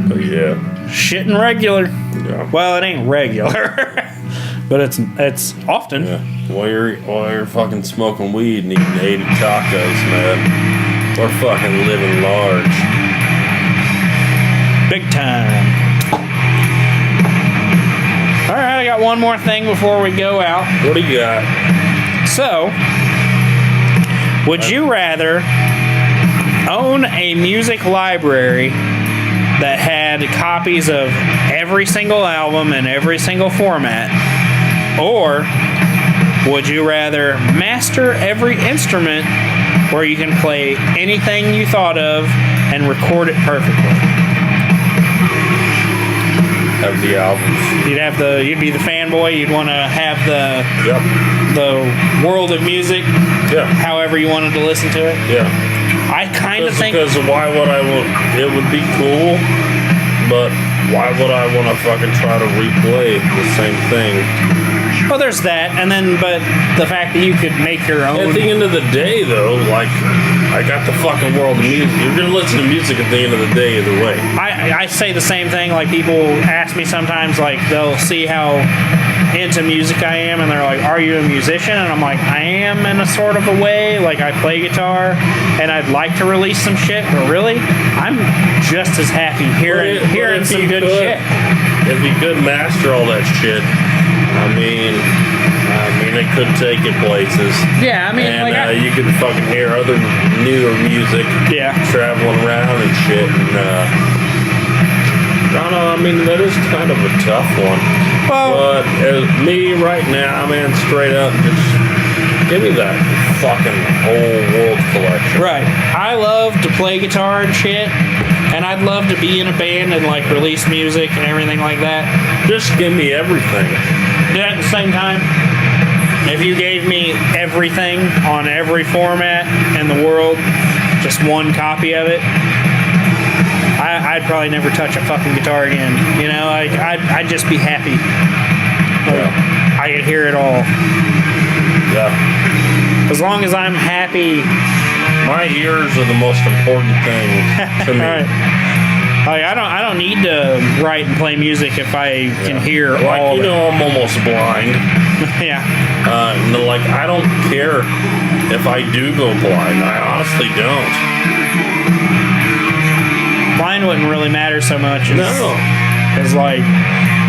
But yeah. Shitting regular. Yeah. Well, it ain't regular, but it's often. Yeah. While you're fucking smoking weed and eating 80 tacos, man. We're fucking living large. Big time. All right, I got one more thing before we go out. What do you got? So, would you rather own a music library that had copies of every single album in every single format, or would you rather master every instrument where you can play anything you thought of and record it perfectly? have the albums. You'd be the fanboy. You'd want to have Yep. the world of music. Yeah. However you wanted to listen to it. Yeah. I kind of think because why would I want? It would be cool, but why would I want to fucking try to replay the same thing? well, there's that, and then but the fact that you could make your own. At the end of the day, though, like I got the fucking world of music. You're gonna listen to music at the end of the day, either way. I say the same thing. Like people ask me sometimes, like they'll see how into music I am, and they're like, "Are you a musician?" And I'm like, "I am in a sort of a way. Like I play guitar, and I'd like to release some shit, but really, I'm just as happy hearing some good shit." If you could master all that shit, I mean, it could take you places. Yeah, I mean, and like you could fucking hear other newer music. Yeah. Traveling around and shit. And I don't know. I mean, that is kind of a tough one. Well, but as me right now, man, straight up, just give me that fucking whole world collection. right. I love to play guitar and shit, and I'd love to be in a band and like release music and everything like that. Just give me everything. But at the same time, if you gave me everything on every format in the world, just one copy of it, I'd probably never touch a fucking guitar again. You know, I'd just be happy. Yeah. I could hear it all. Yeah. As long as I'm happy. My ears are the most important thing to me. Right. Like I don't need to write and play music if I can hear Like, all. you know, I'm almost blind. Yeah. Like, I don't care if I do go blind. I honestly don't. Blind wouldn't really matter so much. No. It's like,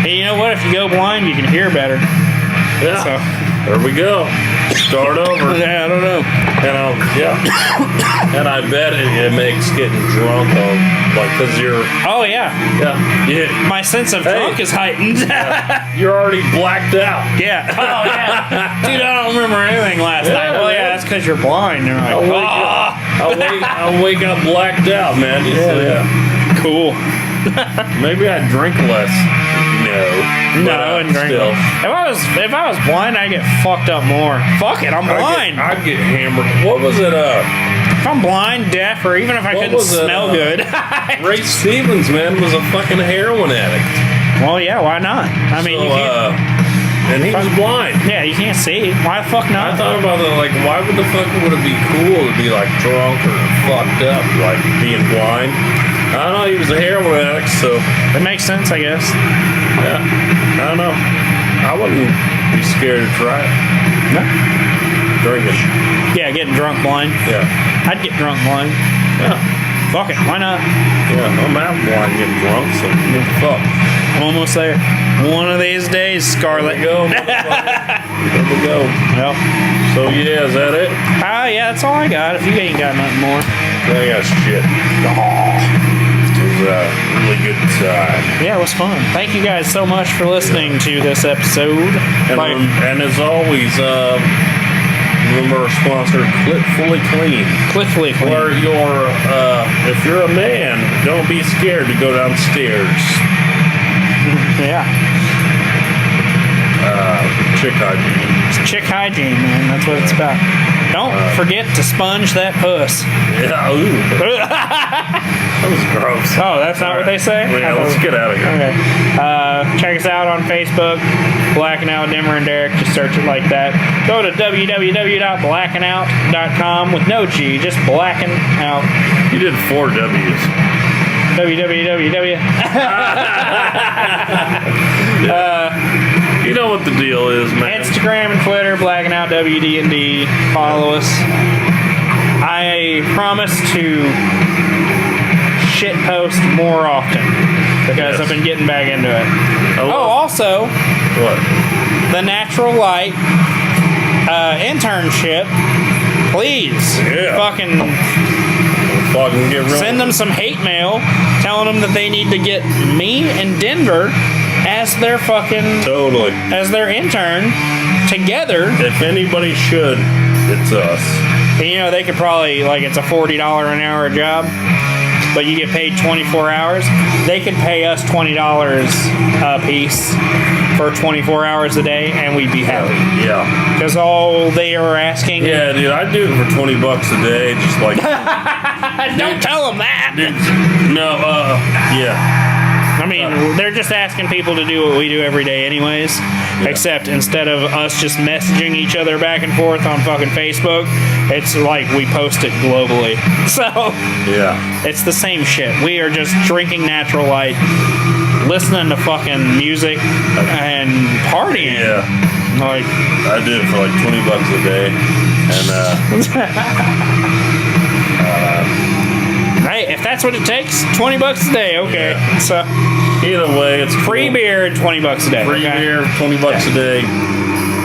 hey, you know what? If you go blind, you can hear better. Yeah. So. There we go. Start over. Yeah, I don't know. And yeah. And I bet it makes getting drunk, like, because you're. Oh yeah. Yeah. My sense of drunk is heightened. You're already blacked out. Yeah. Oh yeah. Dude, I don't remember anything last night. Well, yeah, that's because you're blind. You're like, I'll wake up blacked out, man. Yeah. Cool. Maybe I drink less. No, I wouldn't drink. Still. If I was blind, I'd get fucked up more. Fuck it, I'm blind. I'd get hammered. What was it? If I'm blind, deaf, or even if I couldn't smell good. Ray Stevens, man, was a fucking heroin addict. Well, yeah, why not? I mean, you can't. And he was blind. Yeah, you can't see. Why the fuck not? I thought about that, like, why would the fuck would it be cool to be, like, drunk or fucked up, like, being blind? I don't know, he was a heroin addict, so... It makes sense, I guess. Yeah, I don't know. I wouldn't be scared to try it. No. Drinking. Yeah, getting drunk blind. Yeah. I'd get drunk blind. Yeah. Fuck it, why not? Yeah, I'm out blind getting drunk, so what the fuck? I'm almost there. One of these days, Scarlet. There we go. There we go. Well. So, yeah, is that it? Yeah, that's all I got. If you ain't got nothing more. I got shit. It was a really good time. Yeah, it was fun. Thank you guys so much for listening to this episode. And as always, remember our sponsor, Clitfully Clean. Clitfully Clean. Where if you're a man, don't be scared to go downstairs. Yeah. Chick hygiene. It's chick hygiene, man. That's what it's about. Don't forget to sponge that puss. Yeah, ooh. That was gross. Oh, that's not what they say? Yeah, let's get out of here. Okay. Check us out on Facebook, Blackin Out Dimmer and Derek. Just search it like that. Go to www.blackinout.com with no G, just Blackin Out. You did 4 W's. www. You know what the deal is, man. Instagram and Twitter, Blackin Out WD&D. Follow us. I promise to shit post more often because I've been getting back into it. Also, what? The Natural Light internship. Please, fucking get real. Send them some hate mail telling them that they need to get me in Denver as their as their intern together. If anybody should, it's us. And, you know, they could probably, like, it's a $40 an hour job. but you get paid 24 hours. They could pay us $20 a piece for 24 hours a day, and we'd be happy. Yeah. Because all they are asking. Yeah, dude, I'd do it for $20 a day, just like. Don't tell them that. Dude, no, yeah. I mean, they're just asking people to do what we do every day anyways. Yeah. Except instead of us just messaging each other back and forth on fucking Facebook, it's like we post it globally. So, Yeah. it's the same shit. We are just drinking natural light, listening to fucking music, and partying. Yeah. Like, I do it for like $20 a day. And, hey, if that's what it takes, $20 a day, okay. Yeah. So, either way, it's free cool. beer and $20 a day. Free okay? beer, $20 a day.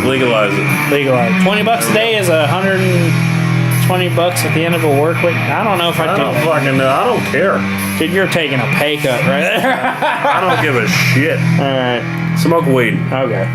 Legalize it. Legalized. $20 a day is $120 at the end of a work week. I don't know if I don't fucking know. I don't care. Dude, you're taking a pay cut right there. I don't give a shit. All right. Smoke weed. Okay.